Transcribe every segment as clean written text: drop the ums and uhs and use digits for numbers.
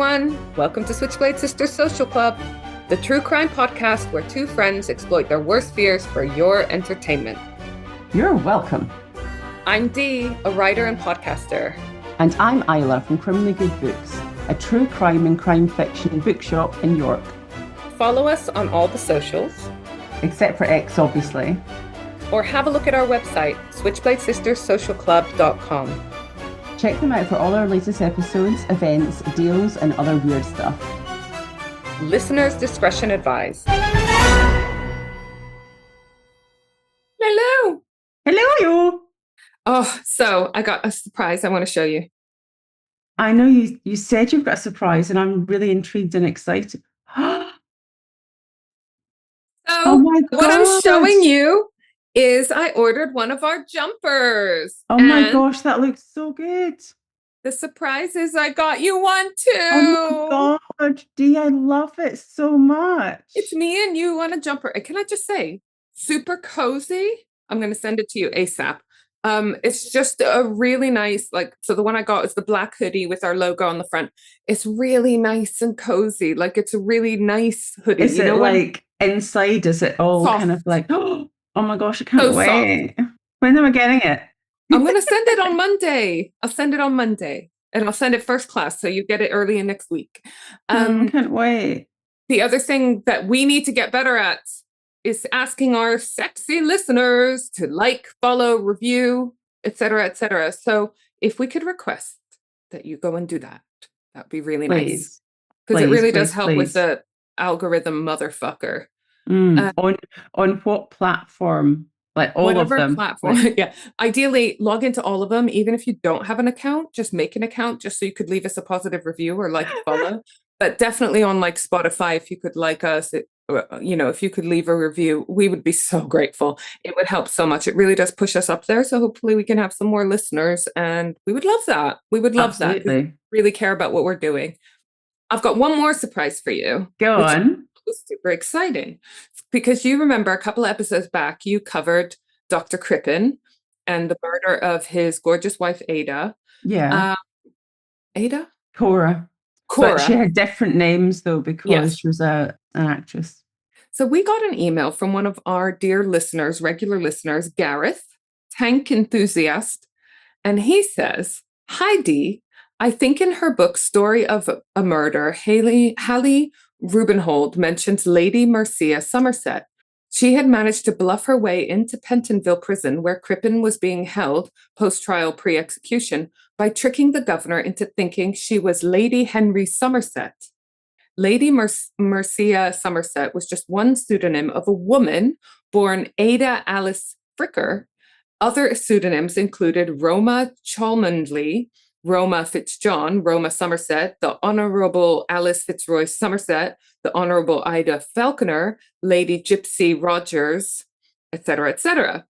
everyone. Welcome to Switchblade Sisters Social Club, the true crime podcast where two friends exploit their worst fears for your entertainment. You're welcome. I'm Dee, a writer and podcaster. And I'm Isla from Criminally Good Books, a true crime and crime fiction bookshop in York. Follow us on all the socials. Except for X, obviously. Or have a look at our website, switchbladesisterssocialclub.com. Check them out for all our latest episodes, events, deals, and other weird stuff. Listeners' discretion advised. Hello. Hello, you. Oh, so I got a surprise I want to show you. I know you said you've got a surprise, and I'm really intrigued and excited. Oh my God. What I'm showing you is I ordered one of our jumpers. Oh my gosh, that looks so good. The surprise is I got you one too. Oh my God, Dee, I love it so much. It's me and you on a jumper. Can I just say, super cozy. I'm going to send it to you ASAP. It's just a really nice, so the one I got is the black hoodie with our logo on the front. It's really nice and cozy. Like, it's a really nice hoodie. Is it like inside? Is it all soft. Kind of like, oh my gosh, I can't wait. Soft. When am I getting it? I'm going to send it on Monday. I'll send it on Monday. And I'll send it first class, so you get it early in next week. I can't wait. The other thing that we need to get better at is asking our sexy listeners to like, follow, review, etc., etc. So if we could request that you go and do that, that'd be really nice. Because it really does help with the algorithm motherfucker. On what platform? Like all whatever of them? Platform. Yeah. Ideally, log into all of them. Even if you don't have an account, just make an account just so you could leave us a positive review or follow. But definitely on Spotify, if you could like us, if you could leave a review, we would be so grateful. It would help so much. It really does push us up there. So hopefully we can have some more listeners, and we would love that. We would love that. We really care about what we're doing. I've got one more surprise for you. Go on. It's super exciting because you remember a couple of episodes back, you covered Dr. Crippen and the murder of his gorgeous wife, Ada. Yeah. Ada? Cora. But she had different names, though, because she was an actress. So we got an email from one of our dear listeners, regular listeners, Gareth, tank enthusiast. And he says, "Hi, Dee. I think in her book, Story of a Murder, Hallie Rubenhold mentions Lady Marcia Somerset. She had managed to bluff her way into Pentonville prison, where Crippen was being held post-trial pre-execution, by tricking the governor into thinking she was Lady Henry Somerset. Lady Marcia Somerset was just one pseudonym of a woman born Ada Alice Fricker. Other pseudonyms included Roma Cholmondeley, Roma Fitzjohn, Roma Somerset, the Honourable Alice Fitzroy Somerset, the Honourable Ida Falconer, Lady Gypsy Rogers, etc., etc.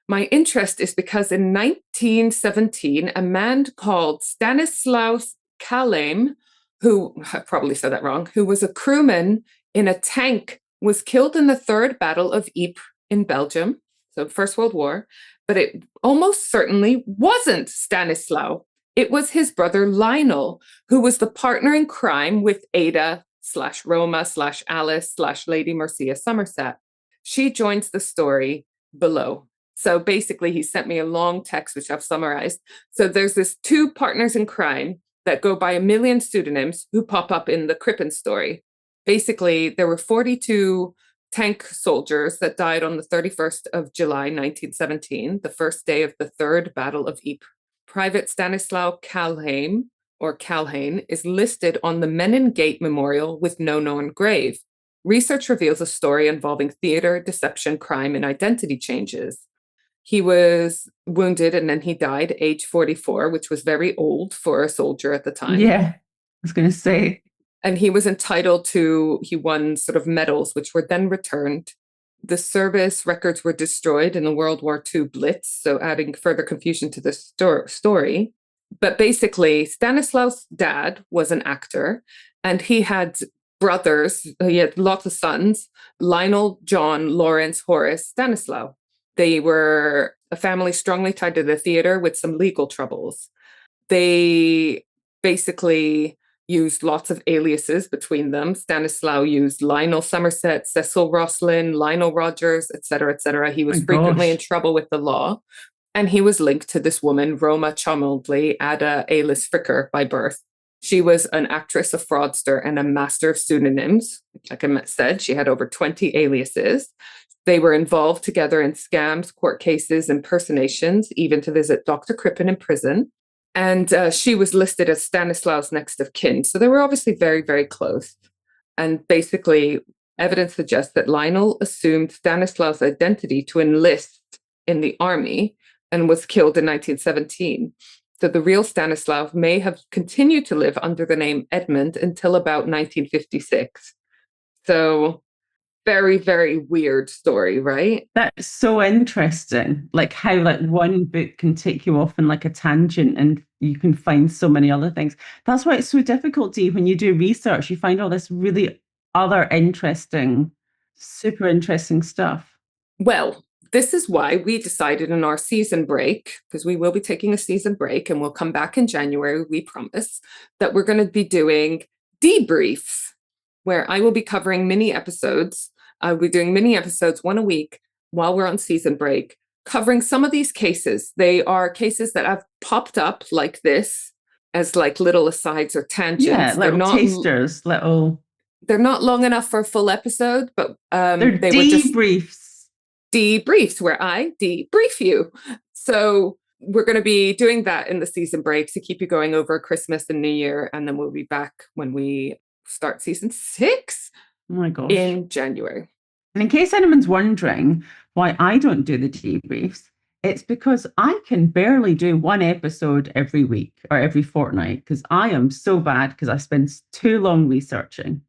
My interest is because in 1917, a man called Stanislaus Kalem, who, I probably said that wrong, who was a crewman in a tank, was killed in the Third Battle of Ypres in Belgium, so First World War, but it almost certainly wasn't Stanislaus. It was his brother Lionel, who was the partner in crime with Ada/Roma/Alice/Lady Marcia Somerset. She joins the story below." So basically, he sent me a long text, which I've summarized. So there's this two partners in crime that go by a million pseudonyms who pop up in the Crippen story. Basically, there were 42 tank soldiers that died on the 31st of July, 1917, the first day of the Third Battle of Ypres. Private Stanislaw Kalhane is listed on the Menin Gate Memorial with no known grave. Research reveals a story involving theater, deception, crime, and identity changes. He was wounded and then he died, age 44, which was very old for a soldier at the time. Yeah, I was going to say. And he was he won sort of medals, which were then returned. The service records were destroyed in the World War II Blitz, so adding further confusion to the story. But basically, Stanislaus' dad was an actor, and he had brothers. He had lots of sons: Lionel, John, Lawrence, Horace, Stanislaus. They were a family strongly tied to the theater with some legal troubles. They basically used lots of aliases between them. Stanislaw used Lionel Somerset, Cecil Roslin, Lionel Rogers, etc., etc. He My was frequently in gosh. trouble with the law. And he was linked to this woman, Roma Cholmondeley, Ada Alice Fricker by birth. She was an actress, a fraudster, and a master of pseudonyms. Like I said, she had over 20 aliases. They were involved together in scams, court cases, impersonations, even to visit Dr. Crippen in prison. And she was listed as Stanislaw's next of kin. So they were obviously very, very close. And basically, evidence suggests that Lionel assumed Stanislaw's identity to enlist in the army and was killed in 1917. So the real Stanislaw may have continued to live under the name Edmund until about 1956. So very, very weird story, right? That's so interesting. Like how like one book can take you off in like a tangent and you can find so many other things. That's why it's so difficult, Dee, when you do research, you find all this really other interesting, super interesting stuff. Well, this is why we decided in our season break, because we will be taking a season break and we'll come back in January, we promise, that we're going to be doing debriefs, where I will be covering mini episodes. I'll be doing mini episodes, one a week, while we're on season break, covering some of these cases. They are cases that have popped up like this as like little asides or tangents. Yeah, little tasters, little. They're not long enough for a full episode, but they're they were just debriefs. debriefs where I debrief you. So we're going to be doing that in the season break to keep you going over Christmas and New Year. And then we'll be back when we start season 6 Oh my gosh. in January. And in case anyone's wondering why I don't do the debriefs, it's because I can barely do one episode every week or every fortnight because I am so bad because I spend too long researching.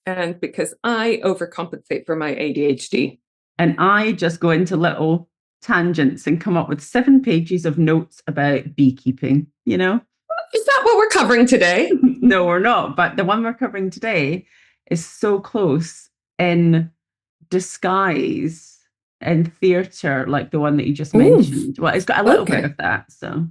And because I overcompensate for my ADHD. And I just go into little tangents and come up with 7 pages of notes about beekeeping, you know? Is that what we're covering today? No, we're not. But the one we're covering today is so close in disguise and theatre, like the one that you just mentioned. Well, it's got a little bit of that. So,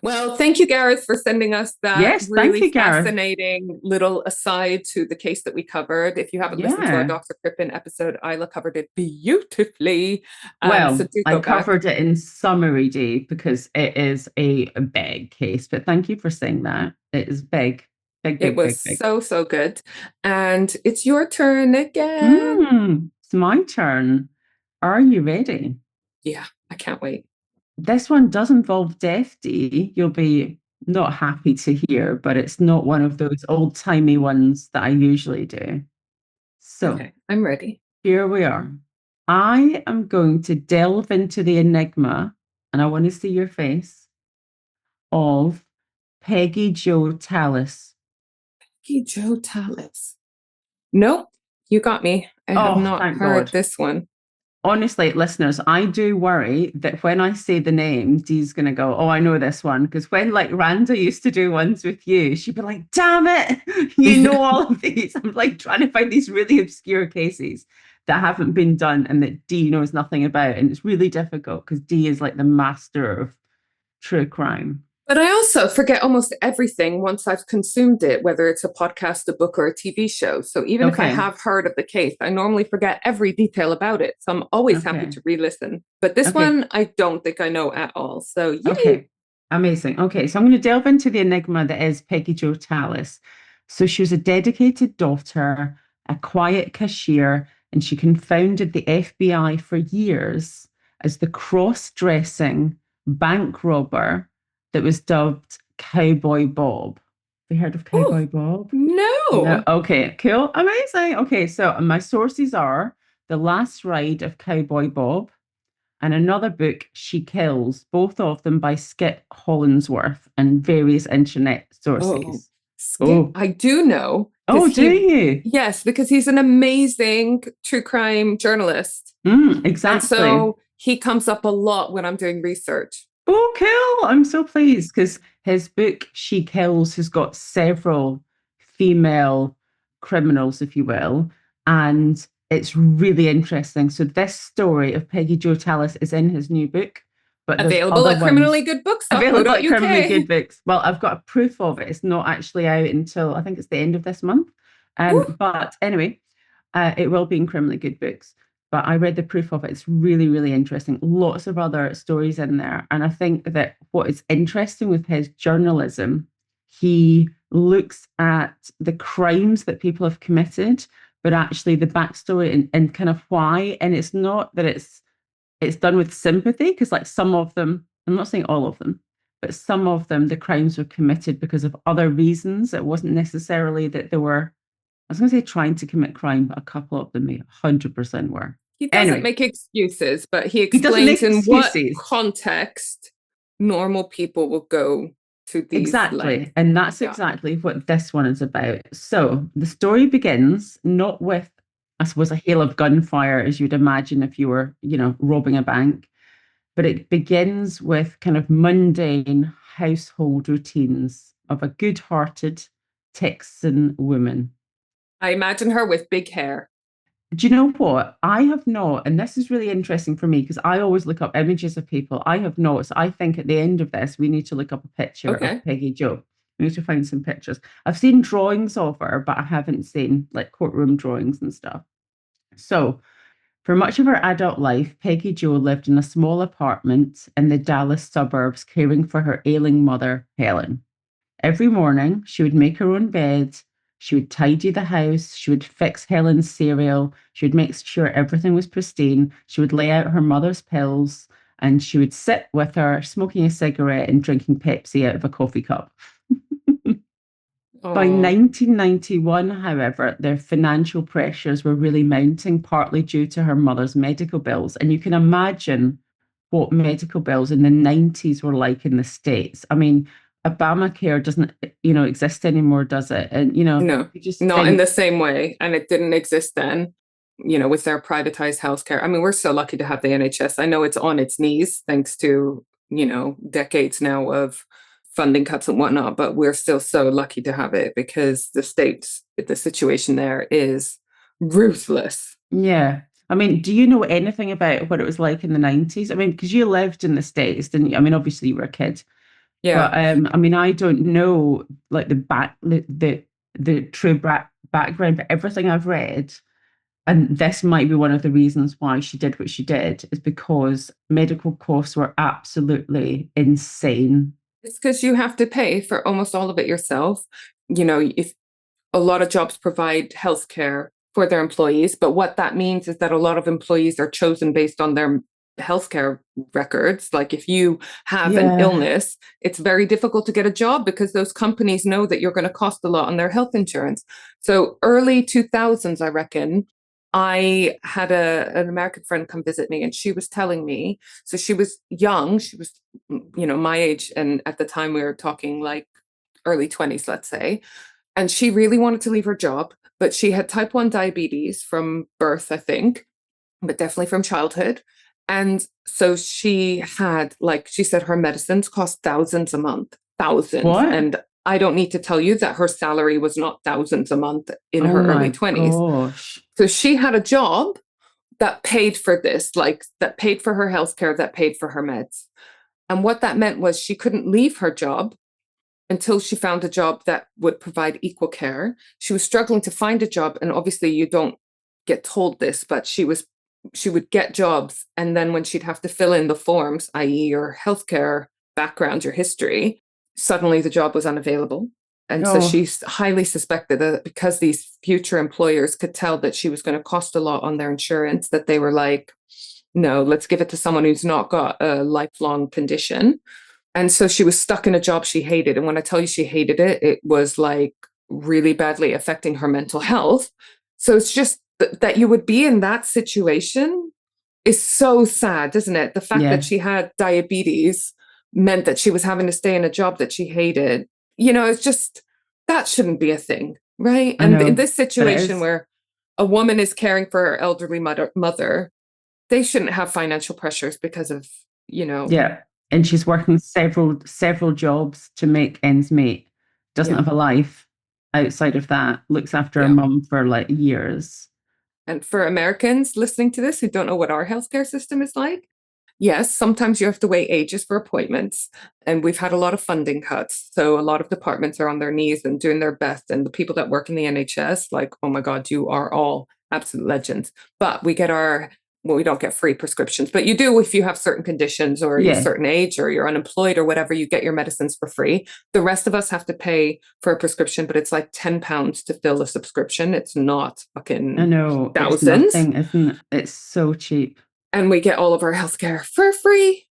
well, thank you, Gareth, for sending us that yes, really fascinating little aside to the case that we covered. If you haven't listened to our Dr. Crippen episode, Isla covered it beautifully. Well, so I covered it in summary, Dee, because it is a big case. But thank you for saying that. It is big. Big, it was big. so good. And it's your turn again. It's my turn. Are you ready? Yeah, I can't wait. This one does involve death, Dee. You'll be not happy to hear, but it's not one of those old-timey ones that I usually do. So, okay, I'm ready. Here we are. I am going to delve into the enigma, and I want to see your face, of Peggy Jo Tallas. Peggy Jo Tallas. Nope, you got me. I have not heard this one. Honestly, listeners, I do worry that when I say the name, Dee's going to go, oh, I know this one. Because when like Randa used to do ones with you, she'd be like, damn it, you know all of these. I'm like trying to find these really obscure cases that haven't been done and that Dee knows nothing about. And it's really difficult because Dee is like the master of true crime. But I also forget almost everything once I've consumed it, whether it's a podcast, a book, or a TV show. So even if I have heard of the case, I normally forget every detail about it. So I'm always happy to re-listen. But this one, I don't think I know at all. So yay. Okay, amazing. Okay, so I'm going to delve into the enigma that is Peggy Jo Tallas. So she was a dedicated daughter, a quiet cashier, and she confounded the FBI for years as the cross-dressing bank robber that was dubbed Cowboy Bob. Have you heard of Cowboy Bob? No. Okay, cool. Amazing. Okay, so my sources are The Last Ride of Cowboy Bob and another book, She Kills, both of them by Skip Hollandsworth and various internet sources. Skip, I do know. Oh, do you? Yes, because he's an amazing true crime journalist. Exactly. And so he comes up a lot when I'm doing research. Oh, cool. I'm so pleased because his book, She Kills, has got several female criminals, if you will, and it's really interesting. So this story of Peggy Jo Tallas is in his new book, but there's Available other at ones available at Criminally Good criminallygoods.co.uk. Books. Well, I've got a proof of it. It's not actually out until I think it's the end of this month. Woo. But anyway, it will be in Criminally Good Books. But I read the proof of it. It's really, really interesting. Lots of other stories in there. And I think that what is interesting with his journalism, he looks at the crimes that people have committed, but actually the backstory and kind of why. And it's not that it's done with sympathy, because like some of them, I'm not saying all of them, but some of them, the crimes were committed because of other reasons. It wasn't necessarily that they were, I was going to say trying to commit crime, but a couple of them 100% were. He doesn't Anyway, make excuses, but he he doesn't explains make in what excuses. context normal people will go to these lengths. Exactly. And that's Yeah. exactly what this one is about. So the story begins not with, I suppose, a hail of gunfire, as you'd imagine if you were, robbing a bank, but it begins with kind of mundane household routines of a good-hearted Texan woman. I imagine her with big hair. Do you know what? I have not, and this is really interesting for me because I always look up images of people. I have not. So I think at the end of this, we need to look up a picture of Okay. Peggy Jo. We need to find some pictures. I've seen drawings of her, but I haven't seen like courtroom drawings and stuff. So, for much of her adult life, Peggy Jo lived in a small apartment in the Dallas suburbs, caring for her ailing mother, Helen. Every morning, she would make her own bed. She would tidy the house. She would fix Helen's cereal. She would make sure everything was pristine. She would lay out her mother's pills. And she would sit with her, smoking a cigarette and drinking Pepsi out of a coffee cup. By Oh, 1991, however, their financial pressures were really mounting, partly due to her mother's medical bills. And you can imagine what medical bills in the 90s were like in the States. I mean, Obamacare doesn't, exist anymore, does it? And, no, you just not in think, the same way. And it didn't exist then, with their privatized healthcare. I mean, we're so lucky to have the NHS. I know it's on its knees thanks to, decades now of funding cuts and whatnot, but we're still so lucky to have it because the situation there is ruthless. yeah. I mean, do you know anything about what it was like in the 90s? I mean, because you lived in the States, didn't you? I mean, obviously you were a kid. Yeah. But I mean, I don't know like the true background, but everything I've read, and this might be one of the reasons why she did what she did, is because medical costs were absolutely insane. It's because you have to pay for almost all of it yourself. If a lot of jobs provide healthcare for their employees, but what that means is that a lot of employees are chosen based on their healthcare records. Like if you have an Yeah, illness, it's very difficult to get a job because those companies know that you're going to cost a lot on their health insurance. So early 2000s, I reckon, I had an American friend come visit me and she was telling me, so she was young, she was, my age. And at the time we were talking like early 20s, let's say. And she really wanted to leave her job, but she had type 1 diabetes from birth, I think, but definitely from childhood. And so she had, like, she said her medicines cost thousands a month, thousands. what? And I don't need to tell you that her salary was not thousands a month in Oh her early my 20s. gosh. So she had a job that paid for this, like that paid for her healthcare, that paid for her meds. And what that meant was she couldn't leave her job until she found a job that would provide equal care. She was struggling to find a job, and obviously you don't get told this, but she would get jobs, and then when she'd have to fill in the forms, i.e. your healthcare background, your history, suddenly the job was unavailable. And so Oh, she highly suspected that because these future employers could tell that she was going to cost a lot on their insurance, that they were like, no, let's give it to someone who's not got a lifelong condition. And so she was stuck in a job she hated. And when I tell you she hated it, it was like really badly affecting her mental health. So it's just that you would be in that situation is so sad, isn't it? The fact that yeah, she had diabetes meant that she was having to stay in a job that she hated. It's just that shouldn't be a thing, right? I And in know. this But it situation is. where a woman is caring for her elderly mother, they shouldn't have financial pressures because of, Yeah. And she's working several jobs to make ends meet. Doesn't yeah, have a life outside of that. Looks after her yeah. mum for like years. And for Americans listening to this who don't know what our healthcare system is like, Yes, sometimes you have to wait ages for appointments. And we've had a lot of funding cuts. So a lot of departments are on their knees and doing their best. And the people that work in the NHS, like, oh my God, you are all absolute legends. But well, we don't get free prescriptions, but you do if you have certain conditions or you're a Yeah. certain age or you're unemployed or whatever, you get your medicines for free. The rest of us have to pay for a prescription, but it's like £10 to fill a subscription. It's not I fucking know it's thousands. nothing, isn't it? It's so cheap. And we get all of our healthcare for free.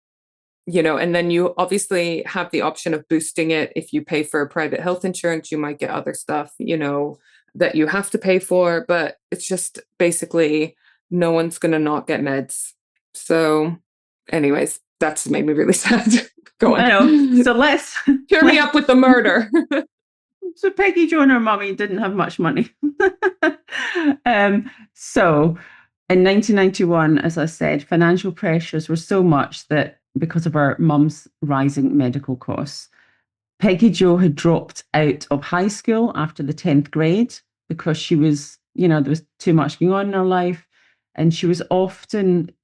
And then you obviously have the option of boosting it. If you pay for private health insurance, you might get other stuff, that you have to pay for, but it's just basically no one's going to not get meds. So, anyways, that's made me really sad. Go I know. on. So let's Cheer me up with the murder. So Peggy Jo and her mummy didn't have much money. So in 1991, as I said, financial pressures were so much that because of her mum's rising medical costs, Peggy Jo had dropped out of high school after the 10th grade because she was, there was too much going on in her life. And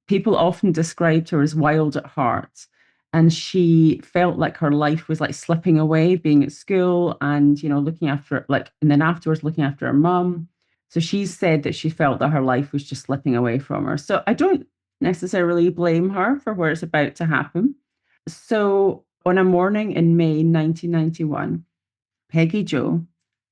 people often described her as wild at heart. And she felt like her life was like slipping away being at school and, looking after, and then afterwards looking after her mum. So she said that she felt that her life was just slipping away from her. So I don't necessarily blame her for where it's about to happen. So on a morning in May 1991, Peggy Jo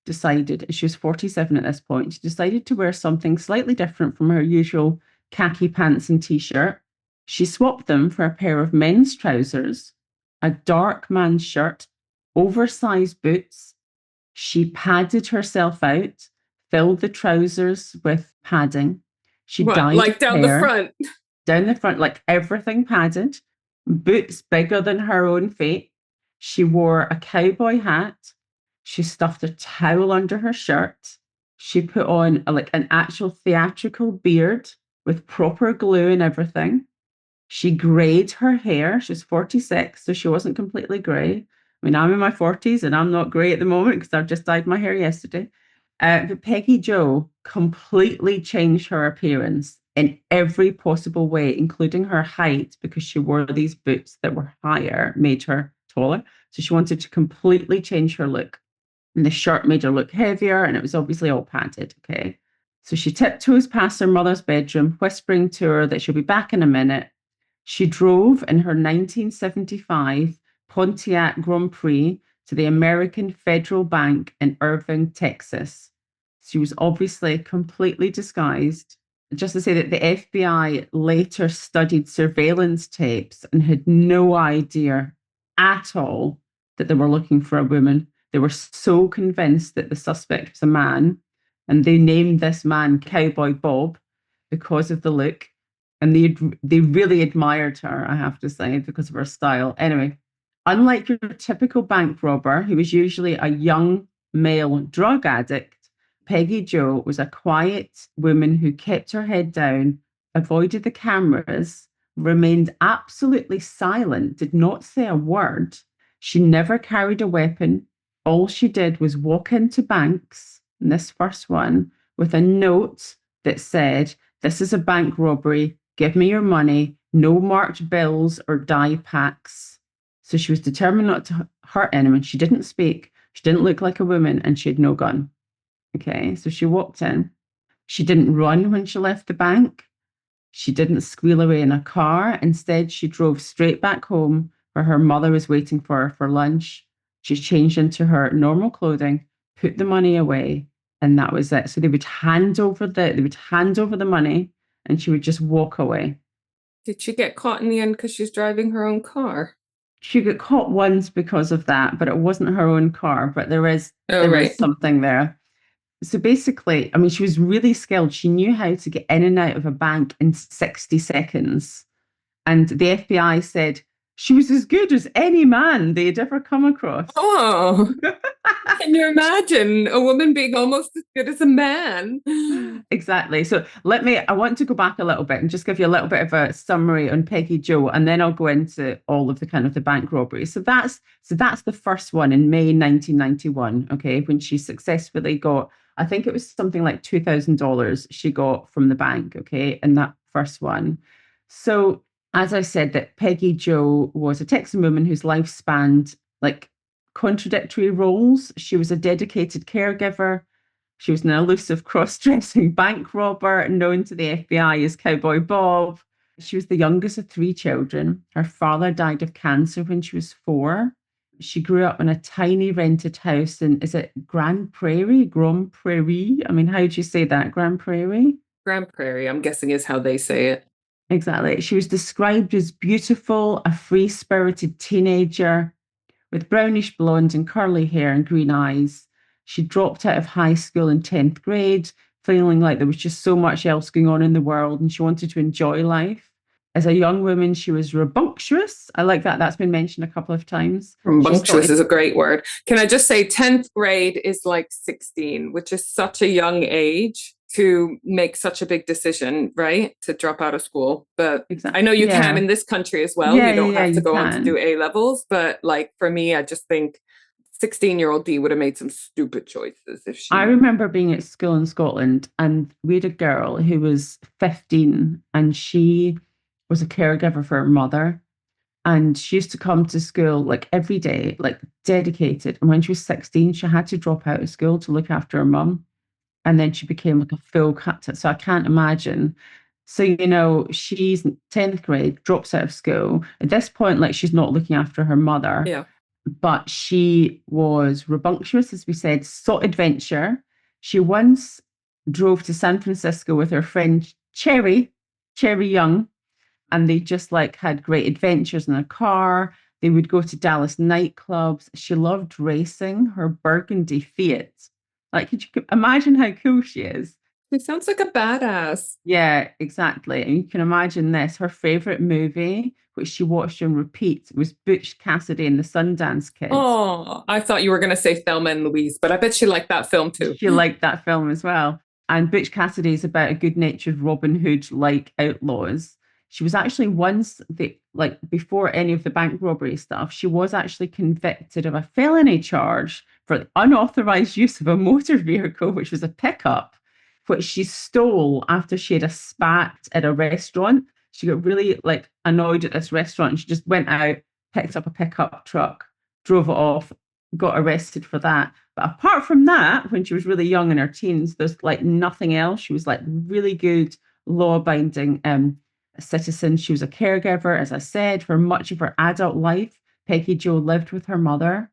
decided, she was 47 at this point, she decided to wear something slightly different from her usual khaki pants and t-shirt. She swapped them for a pair of men's trousers, a dark man's shirt, oversized boots. She padded herself out, filled the trousers with padding. She What, dyed like her down the hair front? down the front, like everything padded, boots bigger than her own feet. She wore a cowboy hat. She stuffed a towel under her shirt. She put on like an actual theatrical beard with proper glue and everything. She grayed her hair. She was 46, so she wasn't completely grey. I mean, I'm in my 40s and I'm not grey at the moment because I've just dyed my hair yesterday. But Peggy Jo completely changed her appearance in every possible way, including her height, because she wore these boots that were higher, made her taller. So she wanted to completely change her look. And the shirt made her look heavier, and it was obviously all padded. Okay. So she tiptoes past her mother's bedroom, whispering to her that she'll be back in a minute. She drove in her 1975 Pontiac Grand Prix to the American Federal Bank in Irving, Texas. She was obviously completely disguised. Just to say that the FBI later studied surveillance tapes and had no idea at all that they were looking for a woman. They were so convinced that the suspect was a man, and they named this man Cowboy Bob because of the look. And they really admired her, I have to say, because of her style. Anyway, unlike your typical bank robber, who was usually a young male drug addict, Peggy Jo was a quiet woman who kept her head down, avoided the cameras, remained absolutely silent, did not say a word. She never carried a weapon. All she did was walk into banks, and this first one, with a note that said, "This is a bank robbery. Give me your money. No marked bills or dye packs." So she was determined not to hurt anyone. She didn't speak. She didn't look like a woman, and she had no gun. Okay, so she walked in. She didn't run when she left the bank. She didn't squeal away in a car. Instead, she drove straight back home where her mother was waiting for her for lunch. She changed into her normal clothing, put the money away, and that was it. So they would hand over the money, and she would just walk away. Did she get caught in the end because she's driving her own car? She got caught once because of that, but it wasn't her own car. But there is Oh, there is right. something there. So basically, I mean, she was really skilled. She knew how to get in and out of a bank in 60 seconds. And the FBI said she was as good as any man they had ever come across. Oh, can you imagine a woman being almost as good as a man? Exactly. So I want to go back a little bit and just give you a little bit of a summary on Peggy Jo, and then I'll go into all of the kind of the bank robberies. So that's the first one in May 1991. Okay, when she successfully got, I think it was something like $2,000 she got from the bank. Okay, in that first one. So as I said, that Peggy Jo was a Texan woman whose life spanned like contradictory roles. She was a dedicated caregiver. She was an elusive cross-dressing bank robber known to the FBI as Cowboy Bob. She was the youngest of three children. Her father died of cancer when she was 4. She grew up in a tiny rented house in, is it Grand Prairie? Grand Prairie? I mean, how do you say that? Grand Prairie? Grand Prairie, I'm guessing, is how they say it. Exactly. She was described as beautiful, a free-spirited teenager with brownish blonde and curly hair and green eyes. She dropped out of high school in 10th grade, feeling like there was just so much else going on in the world and she wanted to enjoy life. As a young woman, she was rambunctious. I like that. That's been mentioned a couple of times. She Rambunctious started, is a great word. Can I just say 10th grade is like 16, which is such a young age to make such a big decision, right? To drop out of school. But exactly, I know you can yeah, in this country as well. yeah, You yeah, don't yeah, have to you go on to do can. A levels. But like for me, I just think 16-year-old Dee would have made some stupid choices if I she. remember being at school in Scotland and we had a girl who was 15 and she was a caregiver for her mother. And she used to come to school like every day, like dedicated. And when she was 16, she had to drop out of school to look after her mum. And then she became like a full cut. So I can't imagine. So, she's 10th grade, drops out of school. At this point, like she's not looking after her mother, Yeah. but she was rambunctious, as we said, sought adventure. She once drove to San Francisco with her friend Cherry Young, and they just like had great adventures in a car. They would go to Dallas nightclubs. She loved racing her burgundy Fiat. Like, could you imagine how cool she is? She sounds like a badass. Yeah, exactly. And you can imagine this. Her favorite movie, which she watched on repeat, was Butch Cassidy and the Sundance Kid. Oh, I thought you were going to say Thelma and Louise, but I bet she liked that film too. She liked that film as well. And Butch Cassidy is about a good-natured Robin Hood like outlaws. She was actually once like before any of the bank robbery stuff, she was actually convicted of a felony charge for the unauthorized use of a motor vehicle, which was a pickup, which she stole after she had a spat at a restaurant. She got really like annoyed at this restaurant and she just went out, picked up a pickup truck, drove it off, got arrested for that. But apart from that, when she was really young in her teens, there's like nothing else. She was like really good, law-abiding citizen. She was a caregiver, as I said, for much of her adult life. Peggy Jo lived with her mother,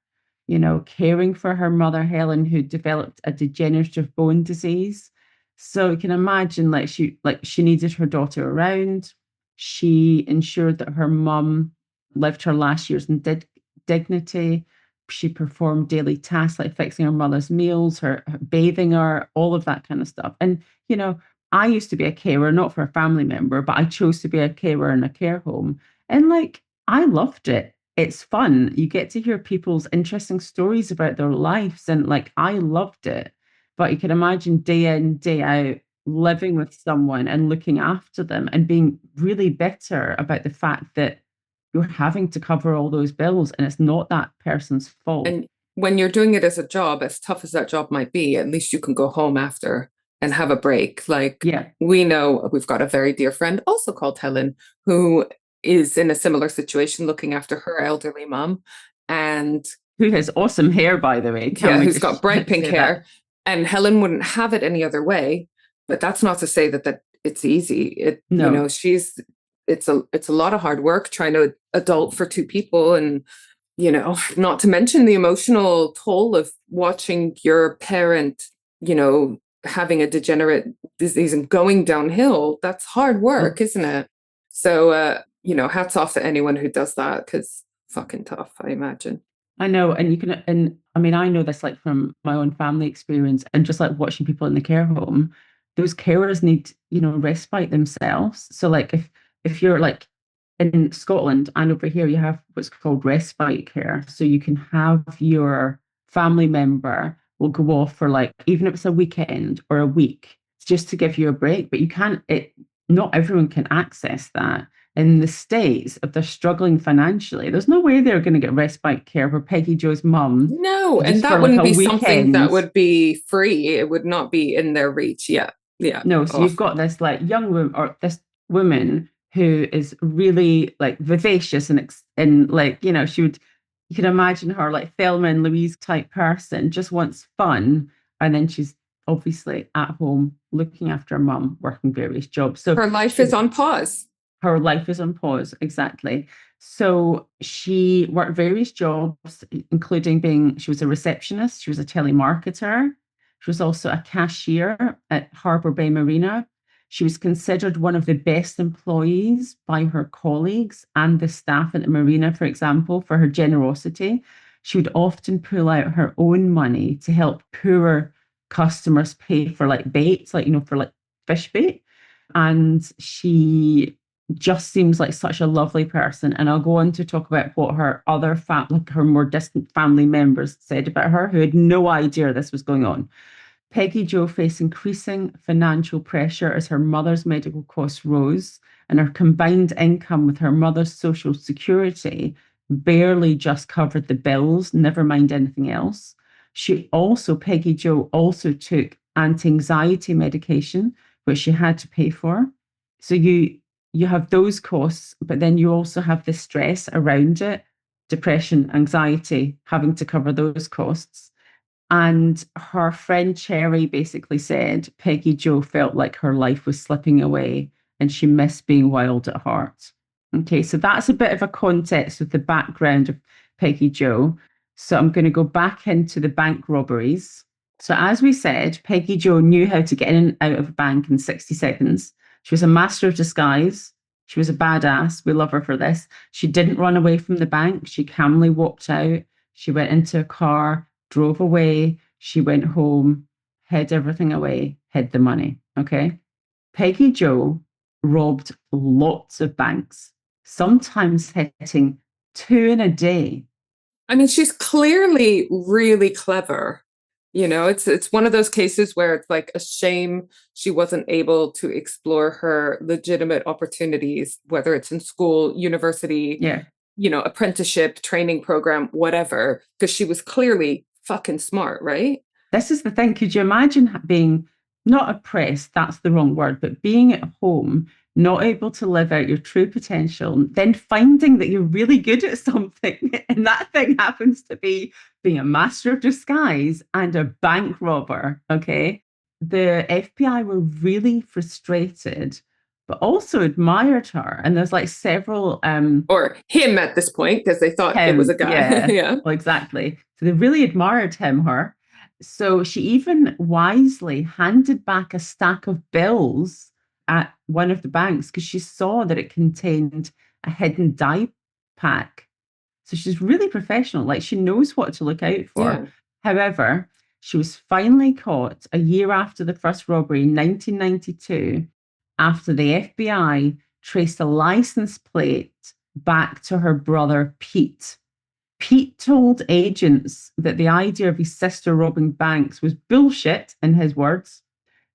caring for her mother, Helen, who developed a degenerative bone disease. So you can imagine like she needed her daughter around. She ensured that her mum lived her last years in dignity. She performed daily tasks like fixing her mother's meals, her bathing her, all of that kind of stuff. And, I used to be a carer, not for a family member, but I chose to be a carer in a care home. And like, I loved it. It's fun. You get to hear people's interesting stories about their lives. And like, I loved it. But you can imagine day in, day out, living with someone and looking after them and being really bitter about the fact that you're having to cover all those bills and it's not that person's fault. And when you're doing it as a job, as tough as that job might be, at least you can go home after and have a break. Like Yeah. we know we've got a very dear friend, also called Helen, who is in a similar situation looking after her elderly mom. And Who has awesome hair, by the way. Can yeah, we who's got just bright pink say that? hair. And Helen wouldn't have it any other way. But that's not to say that it's easy. No. It's a lot of hard work trying to adult for two people, and not to mention the emotional toll of watching your parent, having a degenerate disease and going downhill. That's hard Oh, work, isn't it? So, hats off to anyone who does that, because fucking tough, I imagine. I know. And I mean, I know this like from my own family experience and just like watching people in the care home, those carers need, respite themselves. So like if you're like in Scotland and over here, you have what's called respite care. So you can have your family member will go off for like, even if it's a weekend or a week, just to give you a break. But not everyone can access that. In the States, if they're struggling financially, there's no way they're going to get respite care for Peggy Jo's mum No, and just for that like wouldn't a be something that weekend. would be free. It would not be in their reach. Yeah. Yeah. No, so Oh, you've got this like young woman or this woman who is really like vivacious and like, you can imagine her like Thelma and Louise type person, just wants fun. And then she's obviously at home looking after her mum, working various jobs. So Her life is on pause. her life is on pause, exactly. So she worked various jobs, including she was a receptionist, she was a telemarketer, she was also a cashier at Harbour Bay Marina. She was considered one of the best employees by her colleagues and the staff at the marina, for example, for her generosity. She would often pull out her own money to help poorer customers pay for like baits, like, for like fish bait. And she just seems like such a lovely person. And I'll go on to talk about what her other like her more distant family members said about her, who had no idea this was going on. Peggy Jo faced increasing financial pressure as her mother's medical costs rose, and her combined income with her mother's social security barely just covered the bills, never mind anything else. Peggy Jo also took anti-anxiety medication, which she had to pay for. So you have those costs, but then you also have the stress around it, depression, anxiety, having to cover those costs. And her friend Cherry basically said Peggy Jo felt like her life was slipping away and she missed being wild at heart. Okay, so that's a bit of a context of the background of Peggy Jo. So I'm going to go back into the bank robberies. So as we said, Peggy Jo knew how to get in and out of a bank in 60 seconds. She was a master of disguise. She was a badass. We love her for this. She didn't run away from the bank. She calmly walked out. She went into a car, drove away. She went home, hid everything away, hid the money. Okay. Peggy Jo robbed lots of banks, sometimes hitting 2 in a day. I mean, she's clearly really clever. It's one of those cases where it's like a shame she wasn't able to explore her legitimate opportunities, whether it's in school, university, Yeah. Apprenticeship, training program, whatever, because she was clearly fucking smart, right? This is the thing. Could you imagine being not oppressed? That's the wrong word, but being at home, not able to live out your true potential, then finding that you're really good at something. And that thing happens to be being a master of disguise and a bank robber. Okay. The FBI were really frustrated, but also admired her. And there's like several or him at this point, because they thought it was a guy. Yeah. Yeah. Well, exactly. So they really admired her. So she even wisely handed back a stack of bills at one of the banks because she saw that it contained a hidden dye pack. So she's really professional. Like, she knows what to look out for. Yeah. However, she was finally caught a year after the first robbery in 1992, after the FBI traced a license plate back to her brother, Pete. Pete told agents that the idea of his sister robbing banks was bullshit, in his words.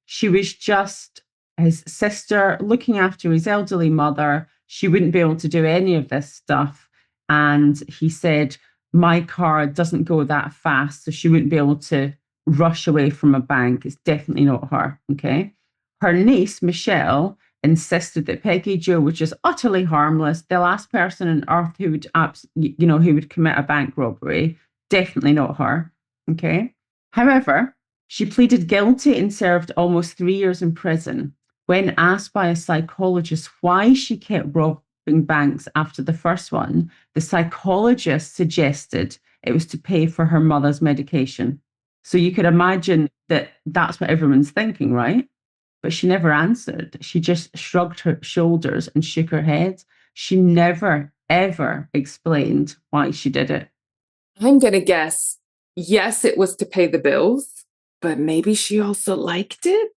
She was just his sister looking after his elderly mother. She wouldn't be able to do any of this stuff. And he said, my car doesn't go that fast, so she wouldn't be able to rush away from a bank. It's definitely not her. Okay. Her niece, Michelle, insisted that Peggy Jo was just utterly harmless, the last person on earth who would, who would commit a bank robbery. Definitely not her. Okay. However, she pleaded guilty and served almost 3 years in prison. When asked by a psychologist why she kept robbing banks after the first one, the psychologist suggested it was to pay for her mother's medication. So you could imagine that that's what everyone's thinking, right? But she never answered. She just shrugged her shoulders and shook her head. She never, ever explained why she did it. I'm going to guess, yes, it was to pay the bills, but maybe she also liked it?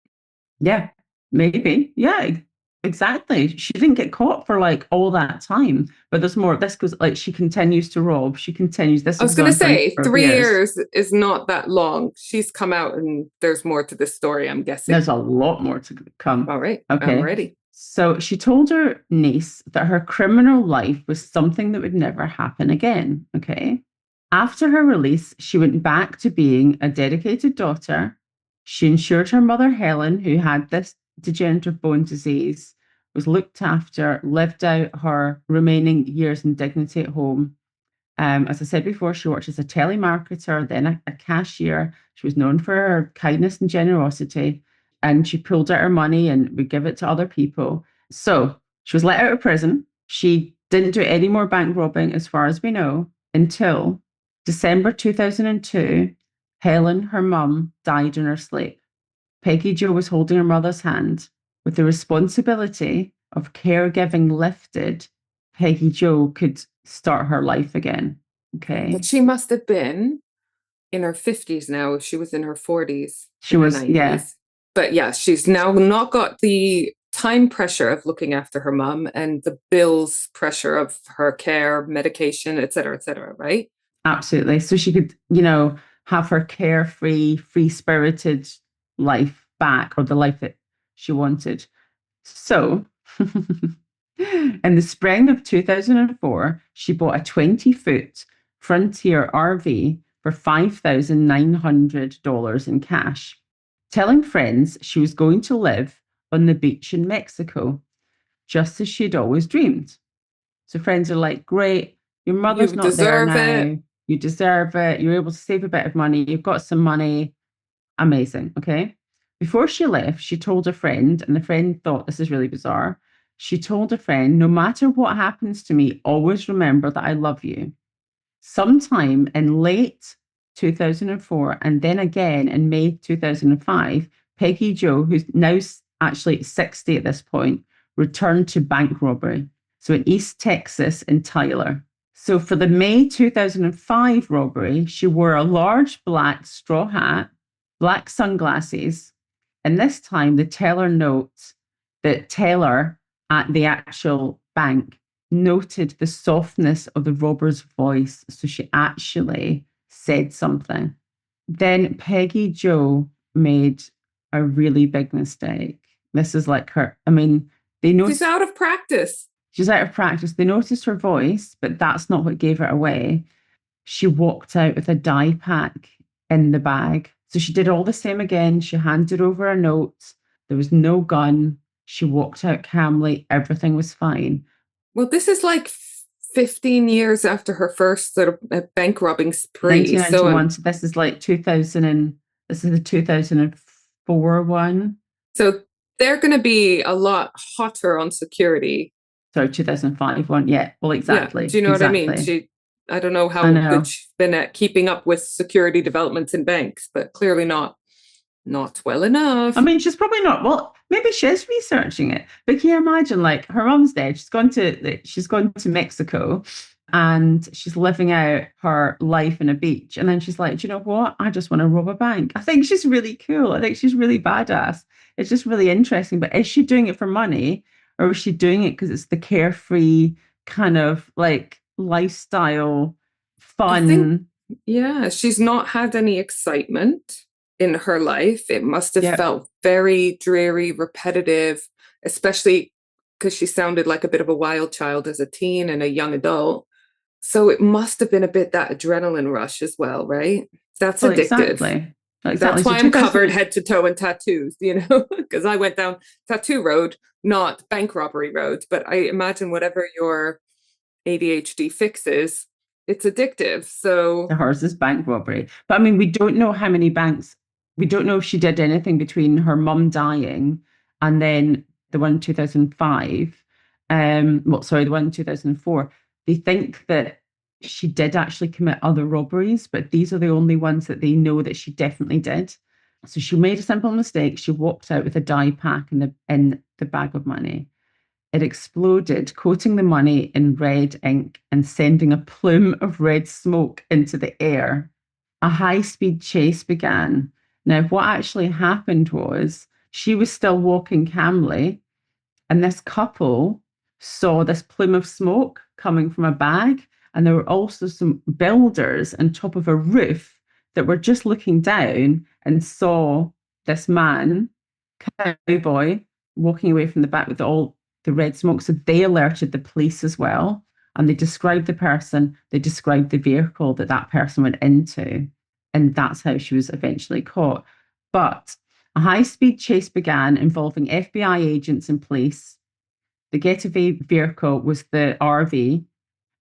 Yeah, maybe. Yeah, exactly. She didn't get caught for like all that time, but there's more. This goes like she continues to rob. She continues. This I was goes going on to for a say, number of 3 years. years is not that long. She's come out and there's more to this story, I'm guessing. There's a lot more to come. All right. Okay. I'm ready. So she told her niece that her criminal life was something that would never happen again. Okay. After her release, she went back to being a dedicated daughter. She ensured her mother, Helen, who had this degenerative bone disease, was looked after, lived out her remaining years in dignity at home. As I said before, she worked as a telemarketer, then a cashier. She was known for her kindness and generosity, and she pulled out her money and would give it to other people. So she was let out of prison. She didn't do any more bank robbing, as far as we know, until December 2002. Helen, her mum, died in her sleep. Peggy Jo was holding her mother's hand. With the responsibility of caregiving lifted, Peggy Jo could start her life again. Okay. But she must have been in her 50s now if she was in her 40s, She was, 90s. yeah. But yeah, she's now not got the time pressure of looking after her mum and the bills pressure of her care, medication, et cetera, right? Absolutely. So she could, have her carefree, free-spirited life back, or the life that she wanted. So in the spring of 2004, she bought a 20-foot Frontier RV for $5,900 in cash, telling friends she was going to live on the beach in Mexico, just as she'd always dreamed. So friends are like, great, your mother's You not there deserve now. it. You deserve it. You're able to save a bit of money. You've got some money. Amazing. Okay. Before she left, she told a friend, and the friend thought this is really bizarre. She told a friend, no matter what happens to me, always remember that I love you. Sometime in late 2004, and then again in May 2005, Peggy Jo, who's now actually 60 at this point, returned to bank robbery. So in East Texas in Tyler. So for the May 2005 robbery, she wore a large black straw hat, black sunglasses, and this time the teller notes that teller at the actual bank noted the softness of the robber's voice. So she actually said something. Then Peggy Jo made a really big mistake. This is like her, they noticed She's out of practice. She's out of practice. They noticed her voice, but that's not what gave it away. She walked out with a dye pack in the bag. So she did all the same again. She handed over a note. There was no gun. She walked out calmly. Everything was fine. Well, this is like 15 years after her first sort of bank robbing spree. 1991. So this is like 2000 this is the 2004 one. So they're going to be a lot hotter on security. Sorry, 2005 one. Yeah, well, exactly. Yeah. Do you know what I mean? I don't know how good she's been at keeping up with security developments in banks, but clearly not well enough. She's probably not. Well, maybe she's researching it. But can you imagine, like, her mum's dead. She's gone to Mexico, and she's living out her life in a beach. And then she's like, do you know what? I just want to rob a bank. I think she's really cool. I think she's really badass. It's just really interesting. But is she doing it for money, or is she doing it because it's the carefree kind of like lifestyle fun? Yeah, she's not had any excitement in her life. It must have felt very dreary, repetitive, especially because she sounded like a bit of a wild child as a teen and a young adult. So it must have been a bit that adrenaline rush as well, right? That's addictive. Exactly. That's why I'm covered head to toe in tattoos, because I went down tattoo road, not bank robbery road. But I imagine whatever your ADHD fix is, it's addictive. So hers is bank robbery. But we don't know how many banks. We don't know if she did anything between her mum dying and then the one in 2005. The one in 2004. They think that she did actually commit other robberies, but these are the only ones that they know that she definitely did. So she made a simple mistake. She walked out with a dye pack in the bag of money. It exploded, coating the money in red ink and sending a plume of red smoke into the air. A high-speed chase began. Now, what actually happened was she was still walking calmly, and this couple saw this plume of smoke coming from a bag, and there were also some builders on top of a roof that were just looking down and saw this man, cowboy, walking away from the back with all the red smoke. So they alerted the police as well, and they described the person, they described the vehicle that person went into, and that's how she was eventually caught. But a high-speed chase began involving FBI agents and police. The getaway vehicle was the RV.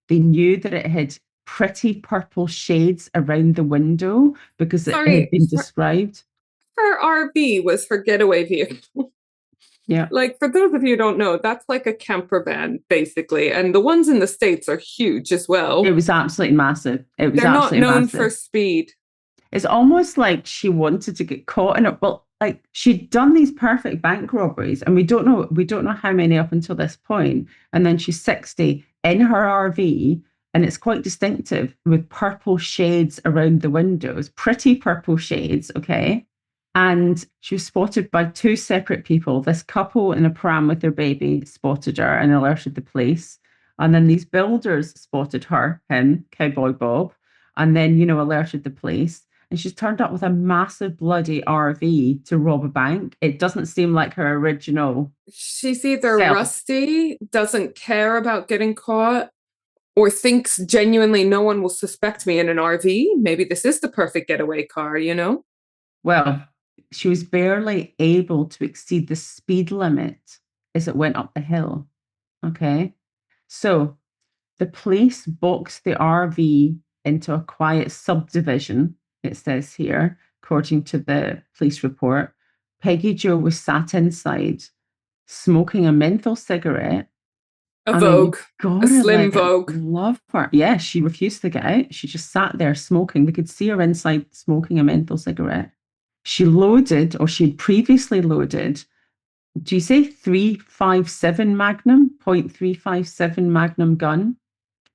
They knew that it had pretty purple shades around the window because it had Sorry, been described. her RV was her getaway vehicle. Yeah. Like, for those of you who don't know, that's like a camper van, basically. And the ones in the States are huge as It well. was absolutely massive. It was They're not absolutely known for massive. speed. It's almost like she wanted to get caught in it. Well, like she'd done these perfect bank robberies, and we don't know how many up until this point. And then she's 60 in her RV, and it's quite distinctive with purple shades around the windows, pretty purple shades, okay? And she was spotted by two separate people. This couple in a pram with their baby spotted her and alerted the police. And then these builders spotted her, him, Cowboy Bob, and then, alerted the police. And she's turned up with a massive bloody RV to rob a bank. It doesn't seem like her original She's either self. rusty, doesn't care about getting caught, or thinks genuinely no one will suspect me in an RV. Maybe this is the perfect getaway car, you know? Well, she was barely able to exceed the speed limit as it went up the hill. Okay. So the police boxed the RV into a quiet subdivision, it says here, according to the police report. Peggy Jo was sat inside smoking a menthol cigarette. A I mean, you Vogue, a gotta slim like Vogue. love her. Yeah, she refused to get out. She just sat there smoking. They could see her inside smoking a menthol cigarette. She loaded, or she'd previously loaded, do you say 357 Magnum, .357 Magnum gun?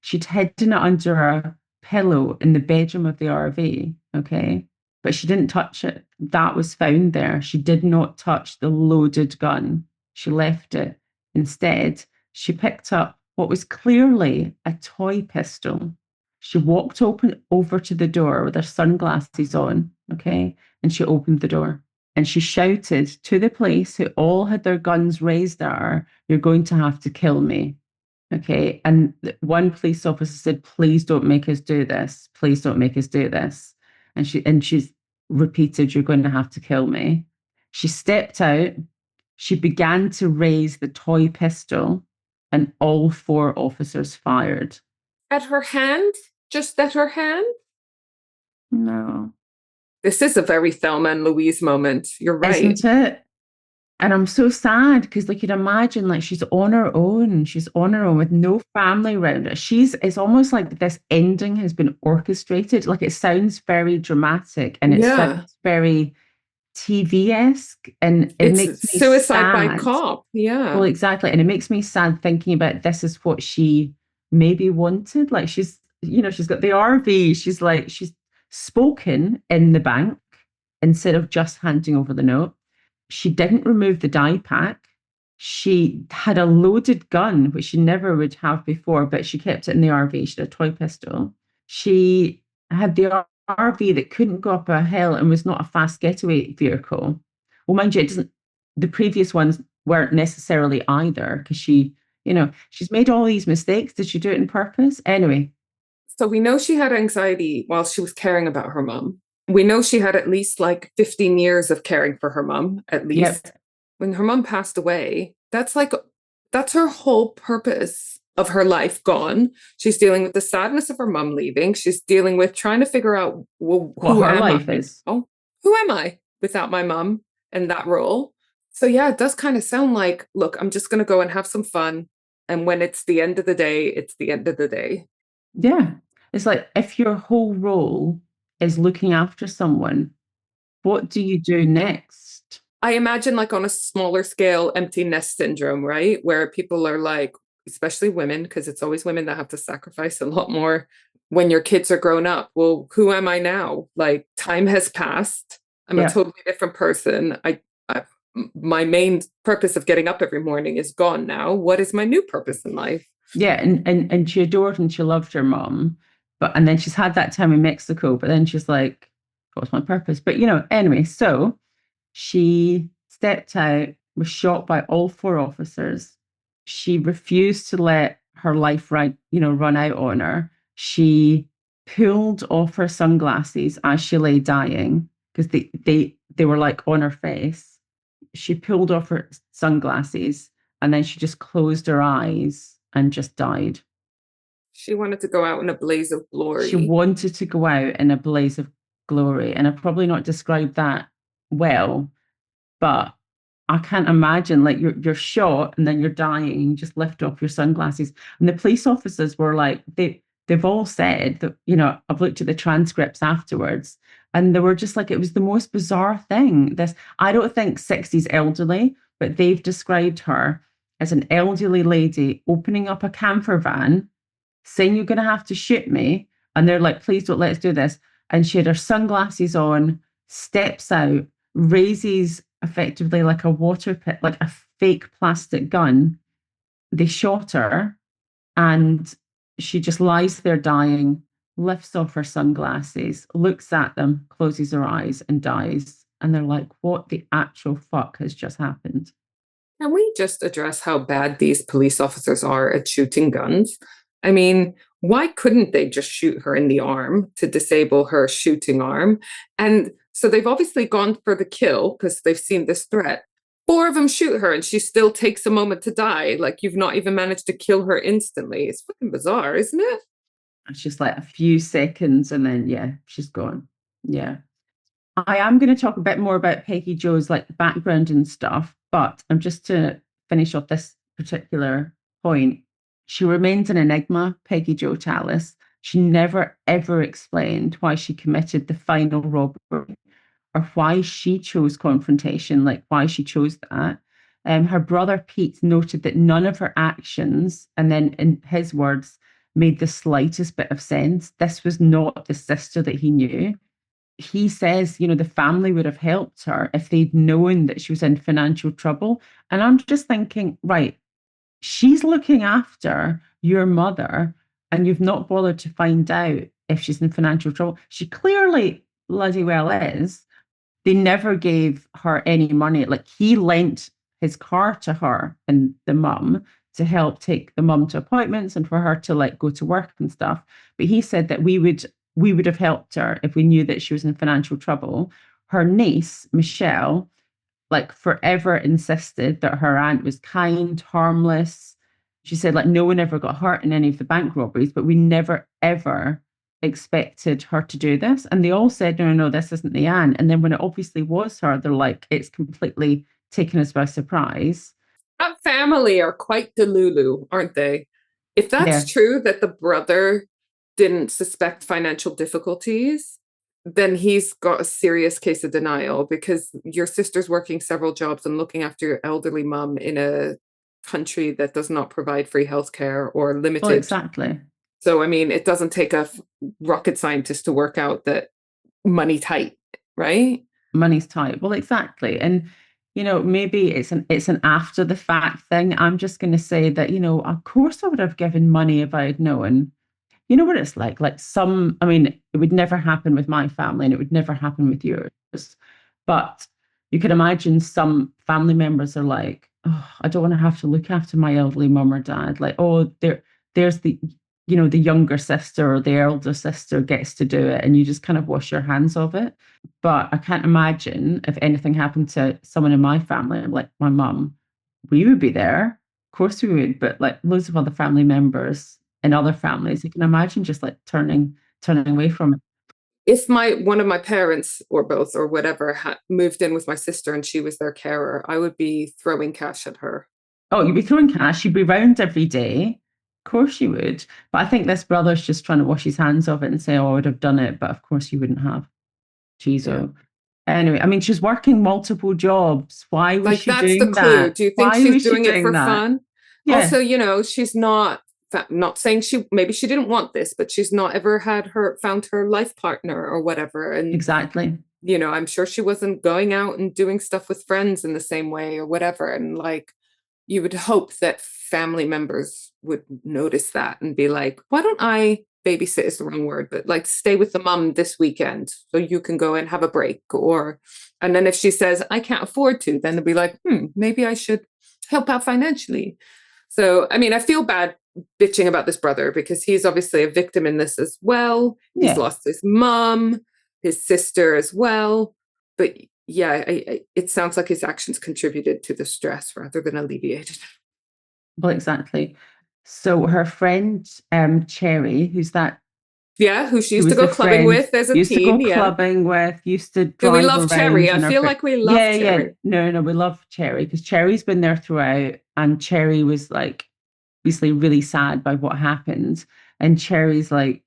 She'd hidden it under a pillow in the bedroom of the RV, okay? But she didn't touch it. That was found there. She did not touch the loaded gun. She left it. Instead, she picked up what was clearly a toy pistol. She walked over to the door with her sunglasses on, okay? And she opened the door. And she shouted to the police, who all had their guns raised at her, "You're going to have to kill me." Okay. And one police officer said, "Please don't make us do this. Please don't make us do this." And she's repeated, "You're going to have to kill me." She stepped out. She began to raise the toy pistol, and all four officers fired. At her hand? Just at her hand? No. This is a very Thelma and Louise moment. You're right. Isn't it? And I'm so sad because, like, you'd imagine, like, she's on her own. She's on her own with no family around her. It's almost like this ending has been orchestrated. Like, it sounds very dramatic and it Yeah. sounds very TV-esque, and it makes It's me suicide by sad. cop. Well, Yeah. exactly. And it makes me sad thinking about this is what she maybe wanted. Like, she's got the RV. She's spoken in the bank instead of just handing over the note. She didn't remove the dye pack. She had a loaded gun, which she never would have before, but she kept it in the RV. She had a toy pistol. She had the RV that couldn't go up a hill and was not a fast getaway vehicle. Well, mind you, it doesn't. The previous ones weren't necessarily either, because she's made all these mistakes. Did she do it on purpose? Anyway. So we know she had anxiety while she was caring about her mom. We know she had at least like 15 years of caring for her mom, at Yep. least. When her mom passed away, that's her whole purpose of her life gone. She's dealing with the sadness of her mom leaving. She's dealing with trying to figure out, well, What who her am life I? is. Oh, who am I without my mom and that role? So yeah, it does kind of sound like, look, I'm just going to go and have some fun. And when it's the end of the day, it's the end of the day. Yeah. It's like, if your whole role is looking after someone, what do you do next? I imagine, like, on a smaller scale, empty nest syndrome, right? Where people are like, especially women, because it's always women that have to sacrifice a lot more when your kids are grown up. Well, who am I now? Like, time has passed. I'm a Yeah. totally different person. My main purpose of getting up every morning is gone now. What is my new purpose in life? Yeah. And she adored and she loved her mom. And then she's had that time in Mexico, but then she's like, what's my purpose? But anyway, so she stepped out, was shot by all four officers. She refused to let her life run out on her. She pulled off her sunglasses as she lay dying, because they were like on her face. She pulled off her sunglasses and then she just closed her eyes and just died. She wanted to go out in a blaze of She glory. wanted to go out in a blaze of glory. And I've probably not described that well, but I can't imagine like you're shot and then you're dying and you just lift off your sunglasses. And the police officers were like, they've all said that, you know, I've looked at the transcripts afterwards, and they were just like, it was the most bizarre thing. This, I don't think 60s elderly, but they've described her as an elderly lady opening up a camper van, saying you're gonna have to shoot me. And they're like, please don't let us do this. And she had her sunglasses on, steps out, raises effectively like a water pit, like a fake plastic gun. They shot her, and she just lies there dying, lifts off her sunglasses, looks at them, closes her eyes, and dies. And they're like, what the actual fuck has just happened? Can we just address how bad these police officers are at shooting guns? I mean, why couldn't they just shoot her in the arm to disable her shooting arm? And so they've obviously gone for the kill because they've seen this threat. Four of them shoot her and she still takes a moment to die. Like you've not even managed to kill her instantly. It's fucking bizarre, isn't it? It's just like a few seconds and then, yeah, she's gone. Yeah. I am going to talk a bit more about Peggy Jo's like background and stuff, but I'm just to finish off this particular point. She remains an enigma, Peggy Jo Tallas. She never ever explained why she committed the final robbery or why she chose confrontation, like why she chose that. Her brother Pete noted that none of her actions, and then in his words, made the slightest bit of sense. This was not the sister that he knew. He says, you know, the family would have helped her if they'd known that she was in financial trouble. And I'm just thinking, right, she's looking after your mother, and you've not bothered to find out if she's in financial trouble. She clearly bloody well is. They never gave her any money. Like he lent his car to her and the mum to help take the mum to appointments and for her to like go to work and stuff. But he said that we would have helped her if we knew that she was in financial trouble. Her niece, Michelle, like forever insisted that her aunt was kind, harmless. She said like no one ever got hurt in any of the bank robberies, but we never ever expected her to do this. And they all said, no, no, no, this isn't the aunt. And then when it obviously was her, they're like, it's completely taken us by surprise. That family are quite delulu, aren't they? If that's Yeah. true that the brother didn't suspect financial difficulties, then he's got a serious case of denial because your sister's working several jobs and looking after your elderly mum in a country that does not provide free healthcare or Well, limited. exactly. So, I mean, it doesn't take a rocket scientist to work out that money tight, right? Money's tight. Well, exactly. And you know, maybe it's an after the fact thing. I'm just going to say that, you know, of course I would have given money if I had known. You know what it's like? Like some, I mean, it would never happen with my family and it would never happen with yours. But you can imagine some family members are like, oh, I don't want to have to look after my elderly mum or dad. Like, oh, there's the, you know, the younger sister or the elder sister gets to do it and you just kind of wash your hands of it. But I can't imagine if anything happened to someone in my family, like my mum, we would be there. Of course we would, but like loads of other family members in other families, you can imagine just like turning away from it. If my one of my parents or both or whatever moved in with my sister and she was their carer, I would be throwing cash at her. Oh, you'd be throwing cash, you'd be round every day. Of course you would. But I think this brother's just trying to wash his hands of it and say, oh, I would have done it, but of course you wouldn't have. Yeah. Jesus. Anyway, I mean, she's working multiple jobs. Why was Like she that's the doing clue. that? Do you think Why she's was she doing it doing for that? fun? Yeah, Also, she's not saying she maybe she didn't want this, but she's not ever had her found her life partner or whatever. And exactly. I'm sure she wasn't going out and doing stuff with friends in the same way or whatever. And like you would hope that family members would notice that and be like, why don't I babysit is the wrong word, but like stay with the mum this weekend so you can go and have a break. And then if she says, I can't afford to, then they'll be like, maybe I should help out financially. So, I mean, I feel bad bitching about this brother because he's obviously a victim in this as well. He's Yeah. lost his mom, his sister as well. But yeah, it sounds like his actions contributed to the stress rather than alleviated. Well, exactly. So her friend Cherry, who's that? Yeah, who she Who used to was go the clubbing friend with as a used to go teen. Yeah. clubbing with, used to Do we drive love Cherry? around I in her feel like we love yeah, yeah. Cherry. No, no, we love Cherry because Cherry's been there throughout, and Cherry was like obviously really sad by what happened. And Cherry's like,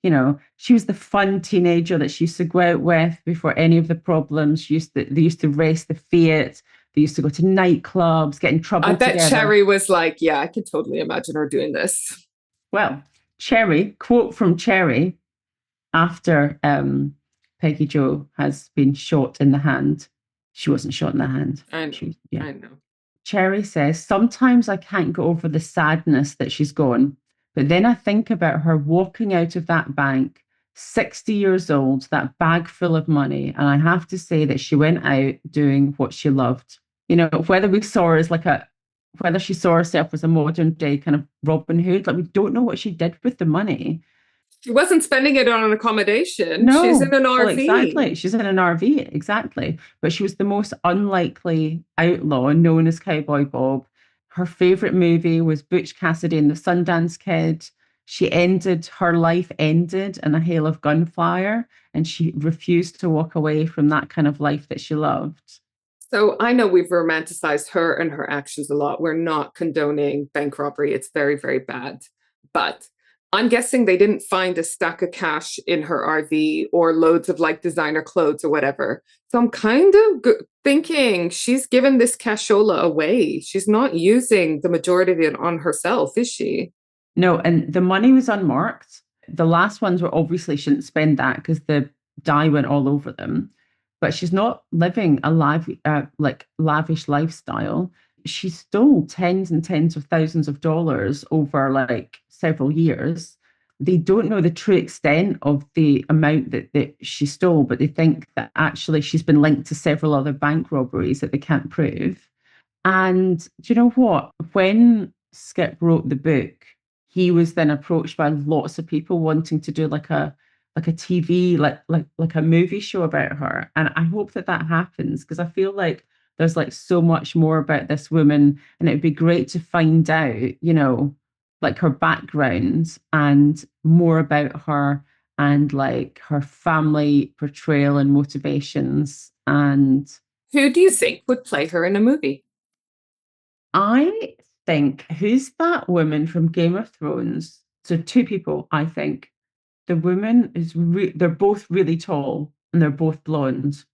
she was the fun teenager that she used to go out with before any of the problems. They used to race the Fiat. They used to go to nightclubs, get in I trouble bet together. Cherry was like, yeah, I can totally imagine her doing this. Well, Cherry, quote from Cherry after Peggy Jo has been shot in the hand. She wasn't shot in the hand. I know. Yeah. I know. Cherry says, sometimes I can't get over the sadness that she's gone. But then I think about her walking out of that bank, 60 years old, that bag full of money. And I have to say that she went out doing what she loved. Whether we saw her as whether she saw herself as a modern day kind of Robin Hood, like we don't know what she did with the money. She wasn't spending it on an accommodation. She's in No, an well, RV. exactly. She's in an RV, exactly. But she was the most unlikely outlaw known as Cowboy Bob. Her favorite movie was Butch Cassidy and the Sundance Kid. Her life ended in a hail of gunfire, and she refused to walk away from that kind of life that she loved. So I know we've romanticized her and her actions a lot. We're not condoning bank robbery. It's very, very bad. But I'm guessing they didn't find a stack of cash in her RV or loads of like designer clothes or whatever. So I'm kind of thinking she's given this cashola away. She's not using the majority of it on herself, is she? No, and the money was unmarked. The last ones were obviously shouldn't spend that because the dye went all over them. But she's not living a lavish lifestyle. She stole tens and tens of thousands of dollars over like several years. They don't know the true extent of the amount that she stole, but they think that actually she's been linked to several other bank robberies that they can't prove. And do you know what? When Skip wrote the book, he was then approached by lots of people wanting to do like a TV like a movie show about her. And I hope that that happens because I feel like there's like so much more about this woman, and it would be great to find out, like her background and more about her and like her family portrayal and motivations. And Who do you think would play her in a movie? I think, who's that woman from Game of Thrones? So two people, I think. The woman they're both really tall and they're both blonde.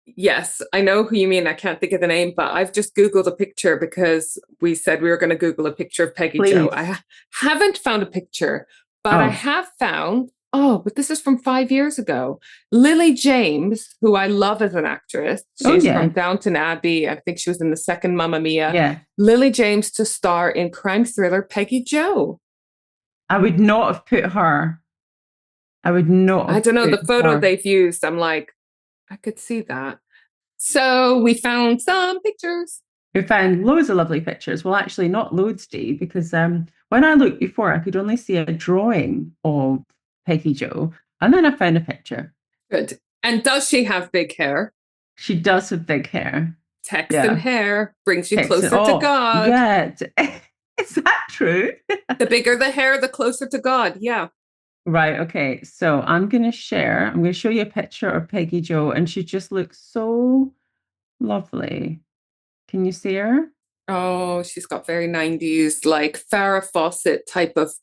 Yes, I know who you mean. I can't think of the name, but I've just Googled a picture because we said we were going to Google a picture of Peggy Jo. Please. Haven't found a picture, but I Oh, have found, oh, but this is from 5 years ago. Lily James, who I love as an actress, oh she's from yeah. Downton Abbey. I think she was in the second Mamma Mia. Yeah. Lily James to star in crime thriller Peggy Jo. I would not have put her. I would not I have don't know, put the photo her. they've used, I'm like, I could see that. So we found some pictures. We found loads of lovely pictures. Well, actually, not loads, Dee, because when I looked before, I could only see a drawing of Peggy Jo, and then I found a picture. Good. And does she have big hair? She does have big hair. Texan Yeah. hair brings you Texan. closer to Oh, God. yeah. Is that true? The bigger the hair, the closer to God. Yeah. Right. Okay. So I'm going to show you a picture of Peggy Jo, and she just looks so lovely. Can you see her? Oh, she's got very 90s, like Farrah Fawcett type of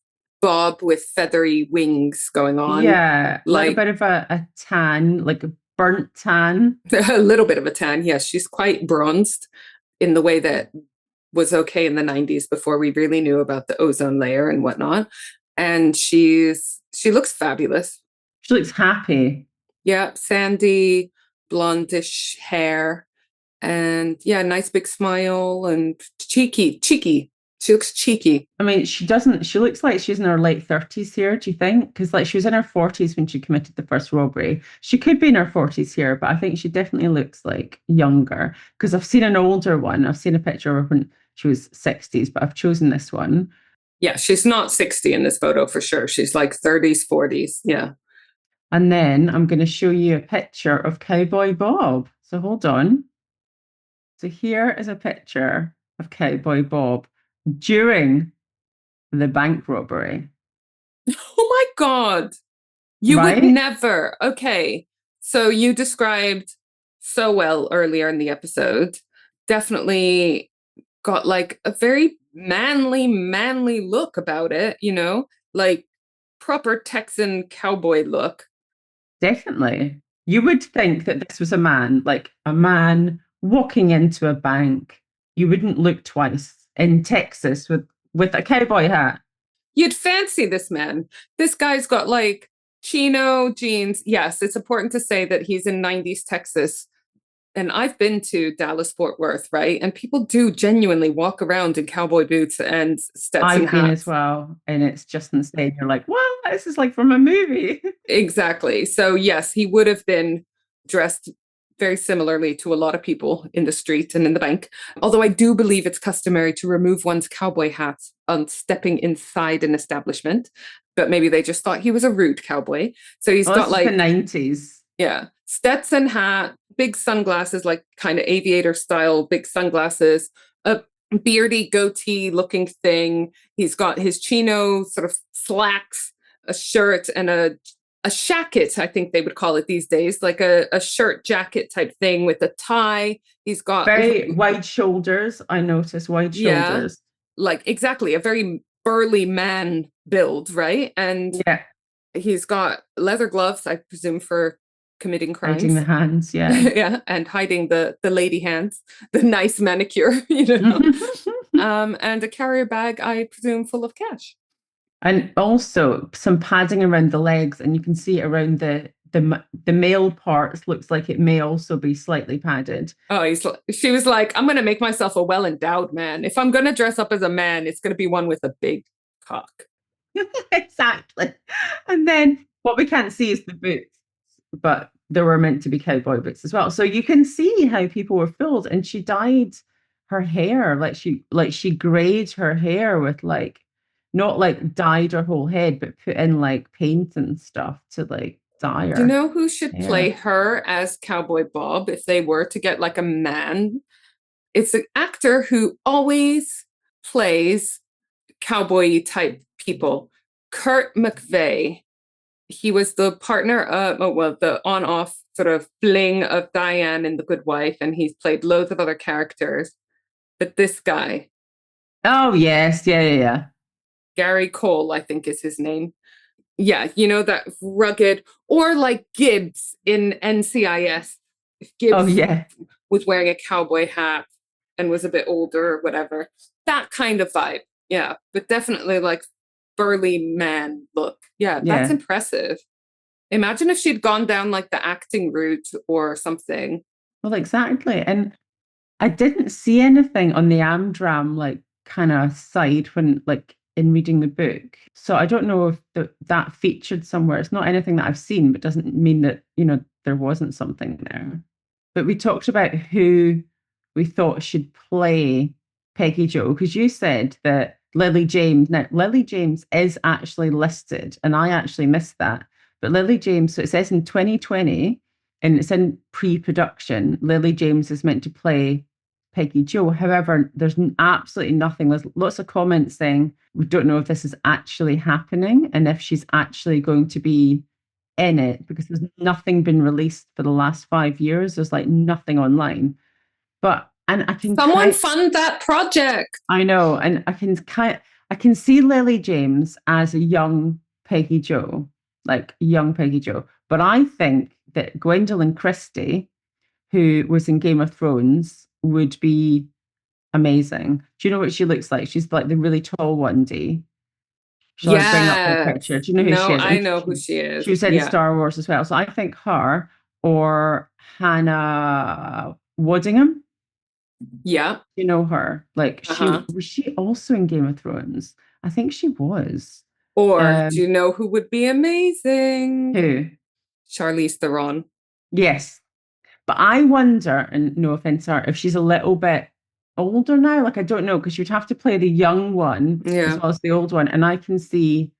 bob with feathery wings going on. Yeah. Like a Like bit of a tan, like a burnt tan. a little bit of a tan. Yes, she's quite bronzed in the way that was okay in the 90s before we really knew about the ozone layer and whatnot. And she looks fabulous. She looks happy. Yeah, sandy, blondish hair. And yeah, nice big smile and cheeky. She looks cheeky. I mean, she looks like she's in her late 30s here, do you think? Because like she was in her 40s when she committed the first robbery. She could be in her 40s here, but I think she definitely looks like younger. Because I've seen an older one. I've seen a picture of her when she was 60s, but I've chosen this one. Yeah, she's not 60 in this photo for sure. She's like 30s, 40s. Yeah. And then I'm going to show you a picture of Cowboy Bob. So hold on. So here is a picture of Cowboy Bob during the bank robbery, Oh my God. You would right? never. Okay. So you described so well earlier in the episode. Definitely got like a very manly look about it, like proper Texan cowboy look. Definitely. You would think that this was a man, like a man walking into a bank. You wouldn't look twice in Texas with a cowboy hat. You'd fancy this man. This guy's got like chino jeans. Yes, it's important to say that he's in 90s Texas. And I've been to Dallas Fort Worth, right? And people do genuinely walk around in cowboy boots and Stetson I've been as hats. well, and it's just insane. You're like, wow, this is like from a movie. Exactly. So, yes, he would have been dressed very similarly to a lot of people in the street and in the bank. Although I do believe it's customary to remove one's cowboy hat on stepping inside an establishment. But maybe they just thought he was a rude cowboy. So he's Well, got this is the like, 90s. yeah, Stetson hat, big sunglasses, like kind of aviator style, big sunglasses, a beardy goatee looking thing. He's got his chino sort of slacks, a shirt, and a shacket, I think they would call it these days, like a shirt jacket type thing with a tie. He's got, Very wide shoulders. I noticed wide yeah, shoulders. like exactly a very burly man build, right? And Yeah, he's got leather gloves, I presume, for committing hiding the crimes. hands. Yeah. Yeah, and hiding the lady hands, the nice manicure, and a carrier bag, I presume, full of cash. And also some padding around the legs, and you can see around the male parts. Looks like it may also be slightly padded. Oh, she was like, I'm gonna make myself a well-endowed man. If I'm gonna dress up as a man, it's gonna be one with a big cock. Exactly. And then what we can't see is the boots, but there were meant to be cowboy boots as well. So you can see how people were fooled. And she dyed her hair, like she grayed her hair with like not like dyed her whole head, but put in like paint and stuff to like dye Do you her know who should play hair. her as Cowboy Bob if they were to get like a man? It's an actor who always plays cowboy type people. Kurt McVeigh. He was the partner of, oh, well, the on off sort of fling of Diane in The Good Wife, and he's played loads of other characters. But this guy, Oh yes, yeah, yeah, yeah. Gary Cole, I think is his name. Yeah, that rugged, or like Gibbs in NCIS. If Oh Gibbs yeah, was wearing a cowboy hat and was a bit older or whatever, that kind of vibe. Yeah, but definitely like burly man look. Yeah, that's yeah. impressive. Imagine if she'd gone down like the acting route or something. Well, exactly. And I didn't see anything on the Amdram like kind of side when like in reading the book. So I don't know if that featured somewhere. It's not anything that I've seen, but doesn't mean that, there wasn't something there. But we talked about who we thought should play Peggy Jo, because you said that Lily James. Now, Lily James is actually listed, and I actually missed that. But Lily James, so it says in 2020, and it's in pre-production, Lily James is meant to play Peggy Jo. However, there's absolutely nothing. There's lots of comments saying we don't know if this is actually happening and if she's actually going to be in it, because there's nothing been released for the last 5 years. There's like nothing online. But and I can Someone kind fund that project. I know, and I can see Lily James as a young Peggy Jo, like young Peggy Jo. But I think that Gwendolyn Christie, who was in Game of Thrones, would be amazing. Do you know what she looks like? She's like the really tall one, Dee. Shall I bring up her Yes. picture? Do you know who she No, is? I And know who she she is. was in Yeah. Star Wars as well. So I think her or Hannah Waddingham. Yeah. You know her? Like she Uh-huh. was she also in Game of Thrones? I think she was. Or do Um, you know who would be amazing? who? Charlize Theron. Yes. But I wonder, and no offense to her, if she's a little bit older now. Like I don't know, because you'd have to play the young one as Yeah. well as the old one. And I can see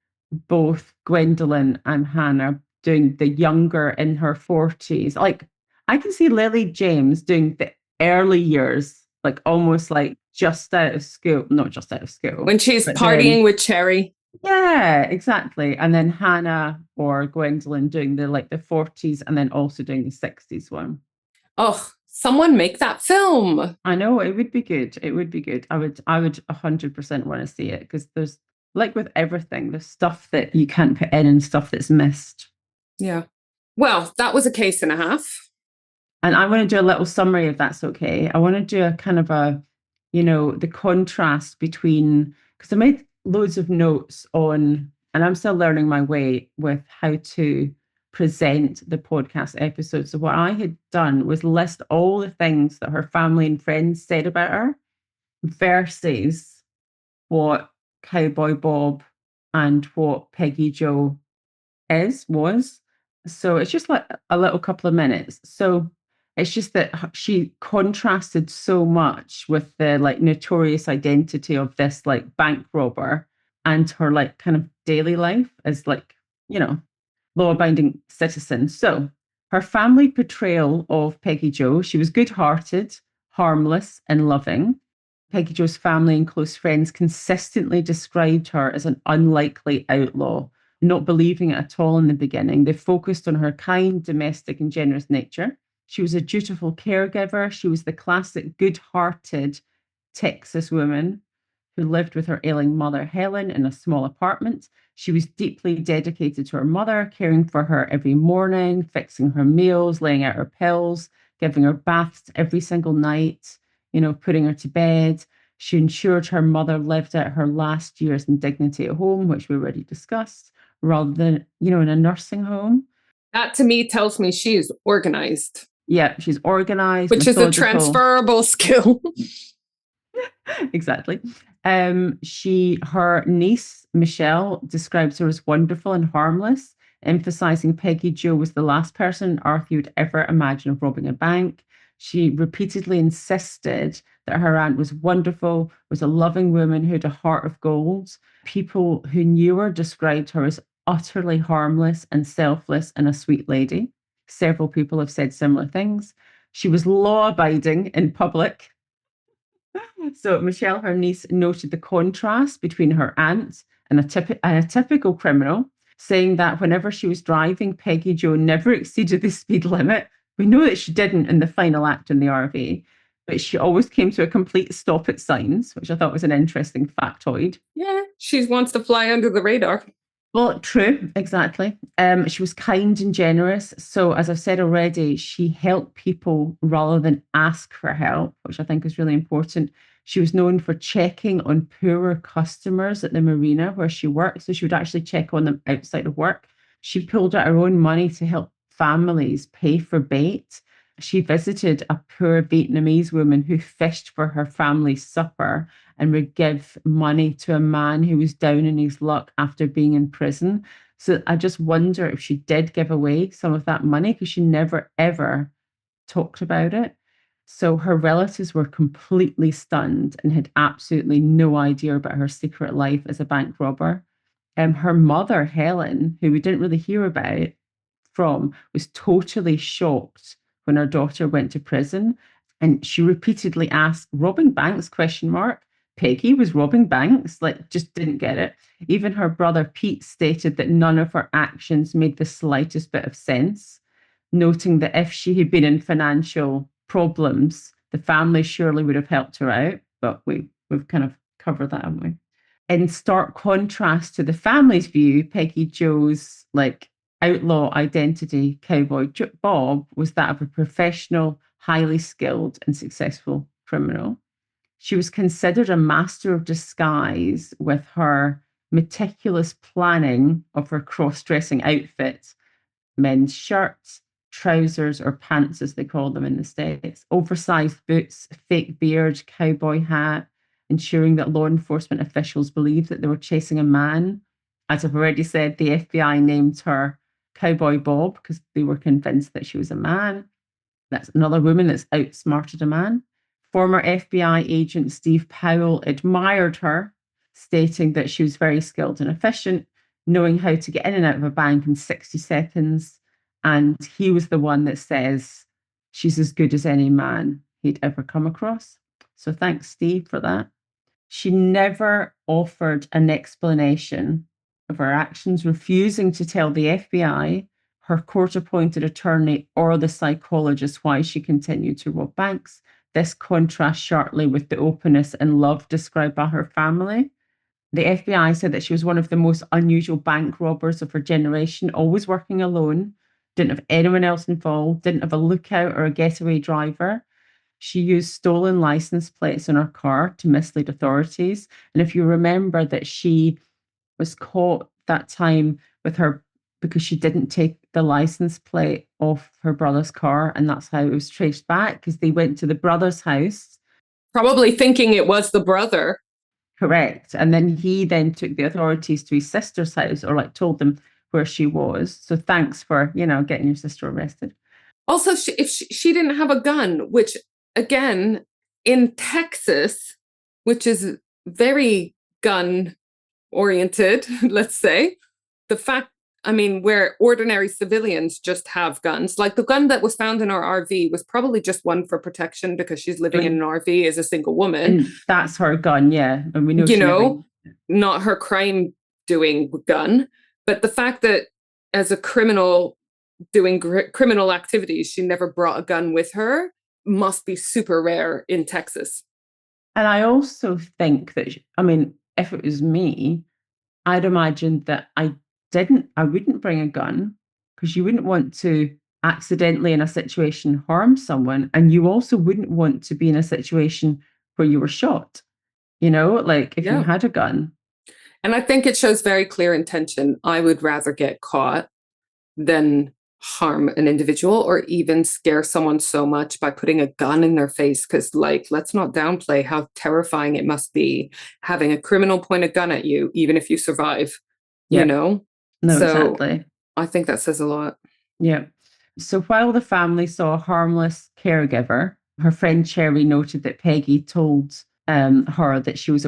both Gwendolyn and Hannah doing the younger in her 40s. Like I can see Lily James doing the early years like almost like just out of school, not just out of school, When she's but partying then, with Cherry. yeah, exactly. And then Hannah or Gwendolyn doing the 40s and then also doing the 60s one. Oh, someone make that film. I know it would be good. It would be good. I would 100% want to see it because there's like with everything, there's stuff that you can't put in and stuff that's missed. Yeah. Well, that was a case and a half. And I want to do a little summary if that's okay. I want to do a kind of the contrast between, because I made loads of notes on, and I'm still learning my way with how to present the podcast episode. So what I had done was list all the things that her family and friends said about her versus what Cowboy Bob and what Peggy Jo was. So it's just like a little couple of minutes. So it's just that she contrasted so much with the like notorious identity of this like bank robber and her like kind of daily life as like, law-abiding citizen. So her family portrayal of Peggy Jo, she was good-hearted, harmless, and loving. Peggy Jo's family and close friends consistently described her as an unlikely outlaw, not believing it at all in the beginning. They focused on her kind, domestic, and generous nature. She was a dutiful caregiver. She was the classic good-hearted Texas woman who lived with her ailing mother, Helen, in a small apartment. She was deeply dedicated to her mother, caring for her every morning, fixing her meals, laying out her pills, giving her baths every single night, putting her to bed. She ensured her mother lived out her last years in dignity at home, which we already discussed, rather than, in a nursing home. That to me tells me she is organized. Yeah, she's organized, which methodical. is a transferable skill. Exactly. Her niece, Michelle, describes her as wonderful and harmless, emphasizing Peggy Jo was the last person Arthur would ever imagine of robbing a bank. She repeatedly insisted that her aunt was wonderful, was a loving woman who had a heart of gold. People who knew her described her as utterly harmless and selfless and a sweet lady. Several people have said similar things. She was law-abiding in public. So Michelle, her niece, noted the contrast between her aunt and a typical criminal, saying that whenever she was driving, Peggy Jo never exceeded the speed limit. We know that she didn't in the final act in the RV, but she always came to a complete stop at signs, which I thought was an interesting factoid. Yeah, she wants to fly under the radar. Well, true, exactly. She was kind and generous. So, as I've said already, she helped people rather than ask for help, which I think is really important. She was known for checking on poorer customers at the marina where she worked. So she would actually check on them outside of work. She pulled out her own money to help families pay for bait. She visited a poor Vietnamese woman who fished for her family's supper and would give money to a man who was down in his luck after being in prison. So I just wonder if she did give away some of that money because she never, ever talked about it. So her relatives were completely stunned and had absolutely no idea about her secret life as a bank robber. Her mother, Helen, who we didn't really hear about from, was totally shocked when her daughter went to prison. And she repeatedly asked, robbing banks, question mark. Peggy was robbing banks, like just didn't get it. Even her brother Pete stated that none of her actions made the slightest bit of sense, noting that if she had been in financial problems, the family surely would have helped her out. But we've kind of covered that, haven't we? In stark contrast to the family's view, Peggy Jo's like outlaw identity, Cowboy Bob, was that of a professional, highly skilled and successful criminal. She was considered a master of disguise with her meticulous planning of her cross-dressing outfits, men's shirts, trousers or pants as they call them in the States, oversized boots, fake beard, cowboy hat, ensuring that law enforcement officials believed that they were chasing a man. As I've already said, the FBI named her Cowboy Bob because they were convinced that she was a man. That's another woman that's outsmarted a man. Former FBI agent Steve Powell admired her, stating that she was very skilled and efficient, knowing how to get in and out of a bank in 60 seconds. And he was the one that says she's as good as any man he'd ever come across. So thanks, Steve, for that. She never offered an explanation of her actions, refusing to tell the FBI, her court-appointed attorney, or the psychologist why she continued to rob banks. This contrasts sharply with the openness and love described by her family. The FBI said that she was one of the most unusual bank robbers of her generation, always working alone, didn't have anyone else involved, didn't have a lookout or a getaway driver. She used stolen license plates in her car to mislead authorities. And if you remember that she was caught that time with her because she didn't take the license plate off her brother's car, and that's how it was traced back because they went to the brother's house. Probably thinking it was the brother. Correct. And then he then took the authorities to his sister's house or like told them where she was. So thanks for, getting your sister arrested. Also, if she didn't have a gun, which again, in Texas, which is very gun oriented, let's say, the fact, I mean, where ordinary civilians just have guns, like the gun that was found in our RV was probably just one for protection because she's living in an RV as a single woman. And that's her gun, yeah. And we know not her crime doing gun. But the fact that as a criminal doing criminal activities, she never brought a gun with her must be super rare in Texas. And I also think that, if it was me, I'd imagine that I wouldn't bring a gun because you wouldn't want to accidentally in a situation harm someone. And you also wouldn't want to be in a situation where you were shot, like if you had a gun. And I think it shows very clear intention. I would rather get caught than harm an individual or even scare someone so much by putting a gun in their face. Because, let's not downplay how terrifying it must be having a criminal point a gun at you, even if you survive, No, so exactly. I think that says a lot. Yeah. So while the family saw a harmless caregiver, her friend Cherry noted that Peggy told her that she was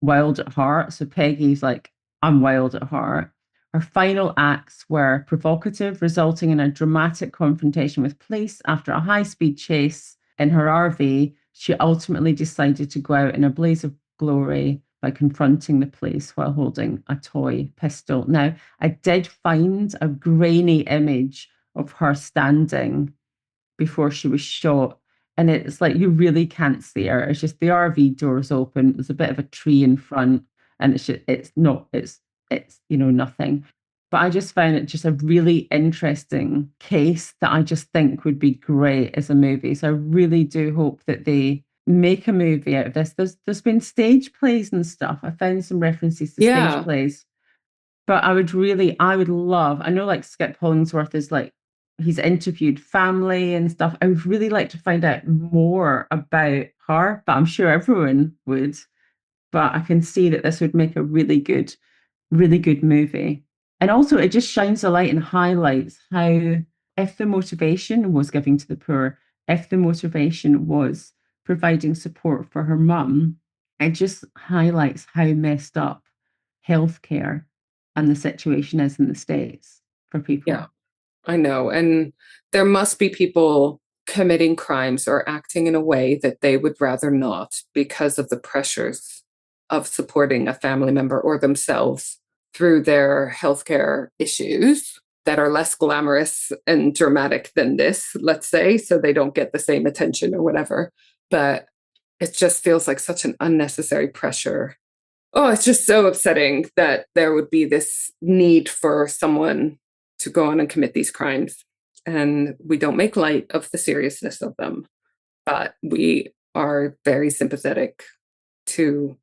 wild at heart. So Peggy's like, I'm wild at heart. Her final acts were provocative, resulting in a dramatic confrontation with police. After a high-speed chase in her RV, she ultimately decided to go out in a blaze of glory by confronting the police while holding a toy pistol. Now, I did find a grainy image of her standing before she was shot. And it's like you really can't see her. It's just the RV doors open. There's a bit of a tree in front, and it's nothing. But I just found it just a really interesting case that I just think would be great as a movie. So I really do hope that they make a movie out of this. There's been stage plays and stuff. I found some references to stage plays. But I would love, I know like Skip Hollingsworth is like, he's interviewed family and stuff. I would really like to find out more about her, but I'm sure everyone would. But I can see that this would make a really good movie. And also it just shines a light and highlights how if the motivation was giving to the poor, if the motivation was providing support for her mum, it just highlights how messed up healthcare and the situation is in the States for people. Yeah, I know. And there must be people committing crimes or acting in a way that they would rather not because of the pressures of supporting a family member or themselves through their healthcare issues that are less glamorous and dramatic than this, let's say, so they don't get the same attention or whatever. But it just feels like such an unnecessary pressure. Oh, it's just so upsetting that there would be this need for someone to go on and commit these crimes. And we don't make light of the seriousness of them, but we are very sympathetic to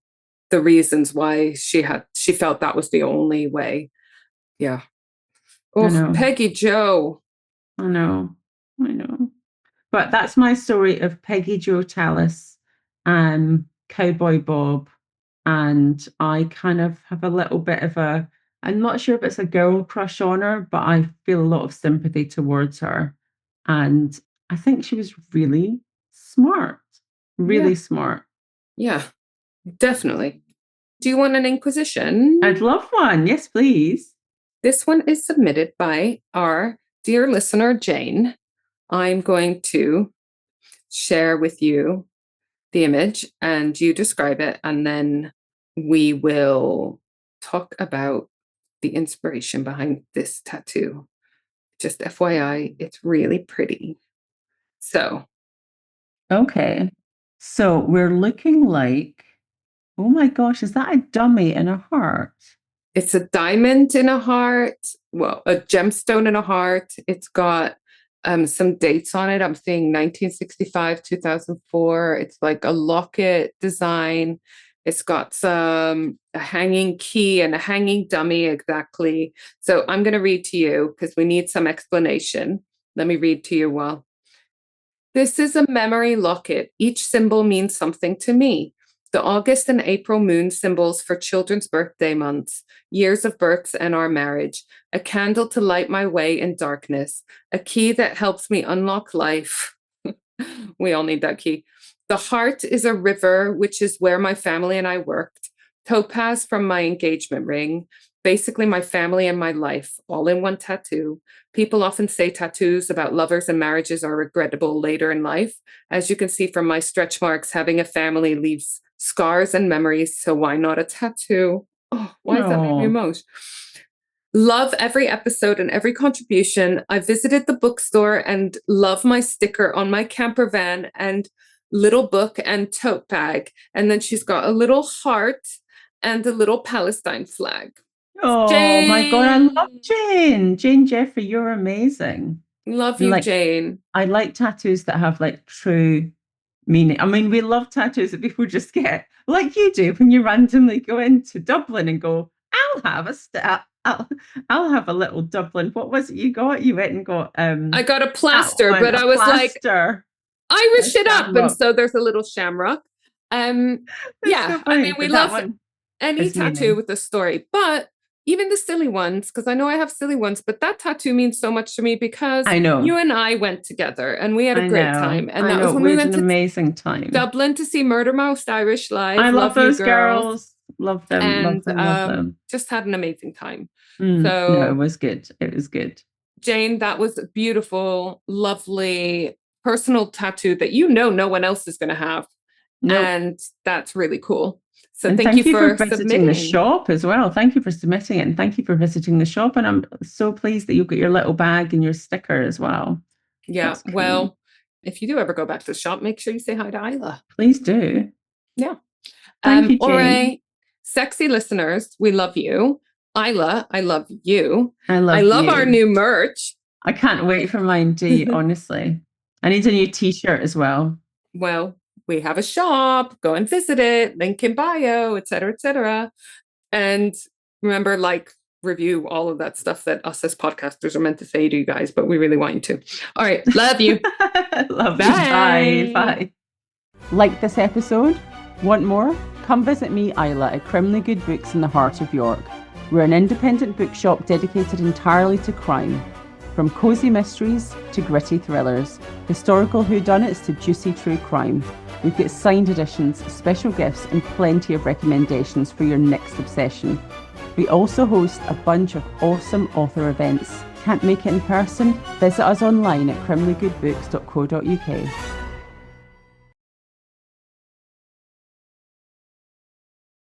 the reasons why she felt that was the only way. Yeah. Oh, Peggy Jo. I know. But that's my story of Peggy Jo Tallas and Cowboy Bob. And I kind of have a little bit of I'm not sure if it's a girl crush on her, but I feel a lot of sympathy towards her. And I think she was really smart, really smart. Yeah, definitely. Do you want an inquisition? I'd love one. Yes, please. This one is submitted by our dear listener, Jane. I'm going to share with you the image and you describe it, and then we will talk about the inspiration behind this tattoo. Just FYI, it's really pretty. So, Okay. So we're looking like, oh my gosh, is that a dummy and a heart? it's a diamond in a heart, well, a gemstone in a heart. It's got some dates on it. I'm seeing 1965, 2004. It's like a locket design. It's got a hanging key and a hanging dummy, exactly. So I'm going to read to you because we need some explanation. Let me read to you while. This is a memory locket. Each symbol means something to me. The August and April moon symbols for children's birthday months, years of births and our marriage, a candle to light my way in darkness, a key that helps me unlock life. We all need that key. The heart is a river, which is where my family and I worked. Topaz from my engagement ring. Basically, my family and my life, all in one tattoo. People often say tattoos about lovers and marriages are regrettable later in life. As you can see from my stretch marks, having a family leaves scars and memories, so why not a tattoo? Oh, why does that make me emotional? Love every episode and every contribution. I visited the bookstore and love my sticker on my camper van and little book and tote bag. And then she's got a little heart and a little Palestine flag. Oh Jane! my God, I love Jane. Jane Jeffrey, you're amazing. Love you, Like, Jane. I like tattoos that have like true meaning. I mean, we love tattoos that people just get, like you do when you randomly go into Dublin and go, I'll have a little Dublin. What was it you got? You went and got I got a plaster, but I was like, Irish it up, and so there's a little shamrock. Yeah, so funny, we love any tattoo with a story, but even the silly ones, because I know I have silly ones, but that tattoo means so much to me because I know you and I went together and we had a great time. And that was when we went to amazing time. Dublin to see Murder Most Irish live. I love those girls. Love them. And love them. Just had an amazing time. So no, it was good. It was good. Jane, that was a beautiful, lovely, personal tattoo that no one else is going to have. Nope. And that's really cool. So and thank you for visiting submitting the shop as well. Thank you for submitting it, and thank you for visiting the shop. And I'm so pleased that you got your little bag and your sticker as well. Yeah. Well, if you do ever go back to the shop, make sure you say hi to Isla. Please do. Yeah. Thank you, Jane. All right. Sexy listeners, we love you. Isla, I love you. I love our new merch. I can't wait for mine, Dee, honestly. I need a new t-shirt as well. Well, we have a shop. Go and visit it. Link in bio, et cetera, et cetera. And remember, review all of that stuff that us as podcasters are meant to say to you guys, but we really want you to. All right. Love you. Love you. Bye. Like this episode? Want more? Come visit me, Isla, at Crimley Good Books in the heart of York. We're an independent bookshop dedicated entirely to crime. From cosy mysteries to gritty thrillers, historical whodunits to juicy true crime. We've got signed editions, special gifts, and plenty of recommendations for your next obsession. We also host a bunch of awesome author events. Can't make it in person? Visit us online at crimleygoodbooks.co.uk.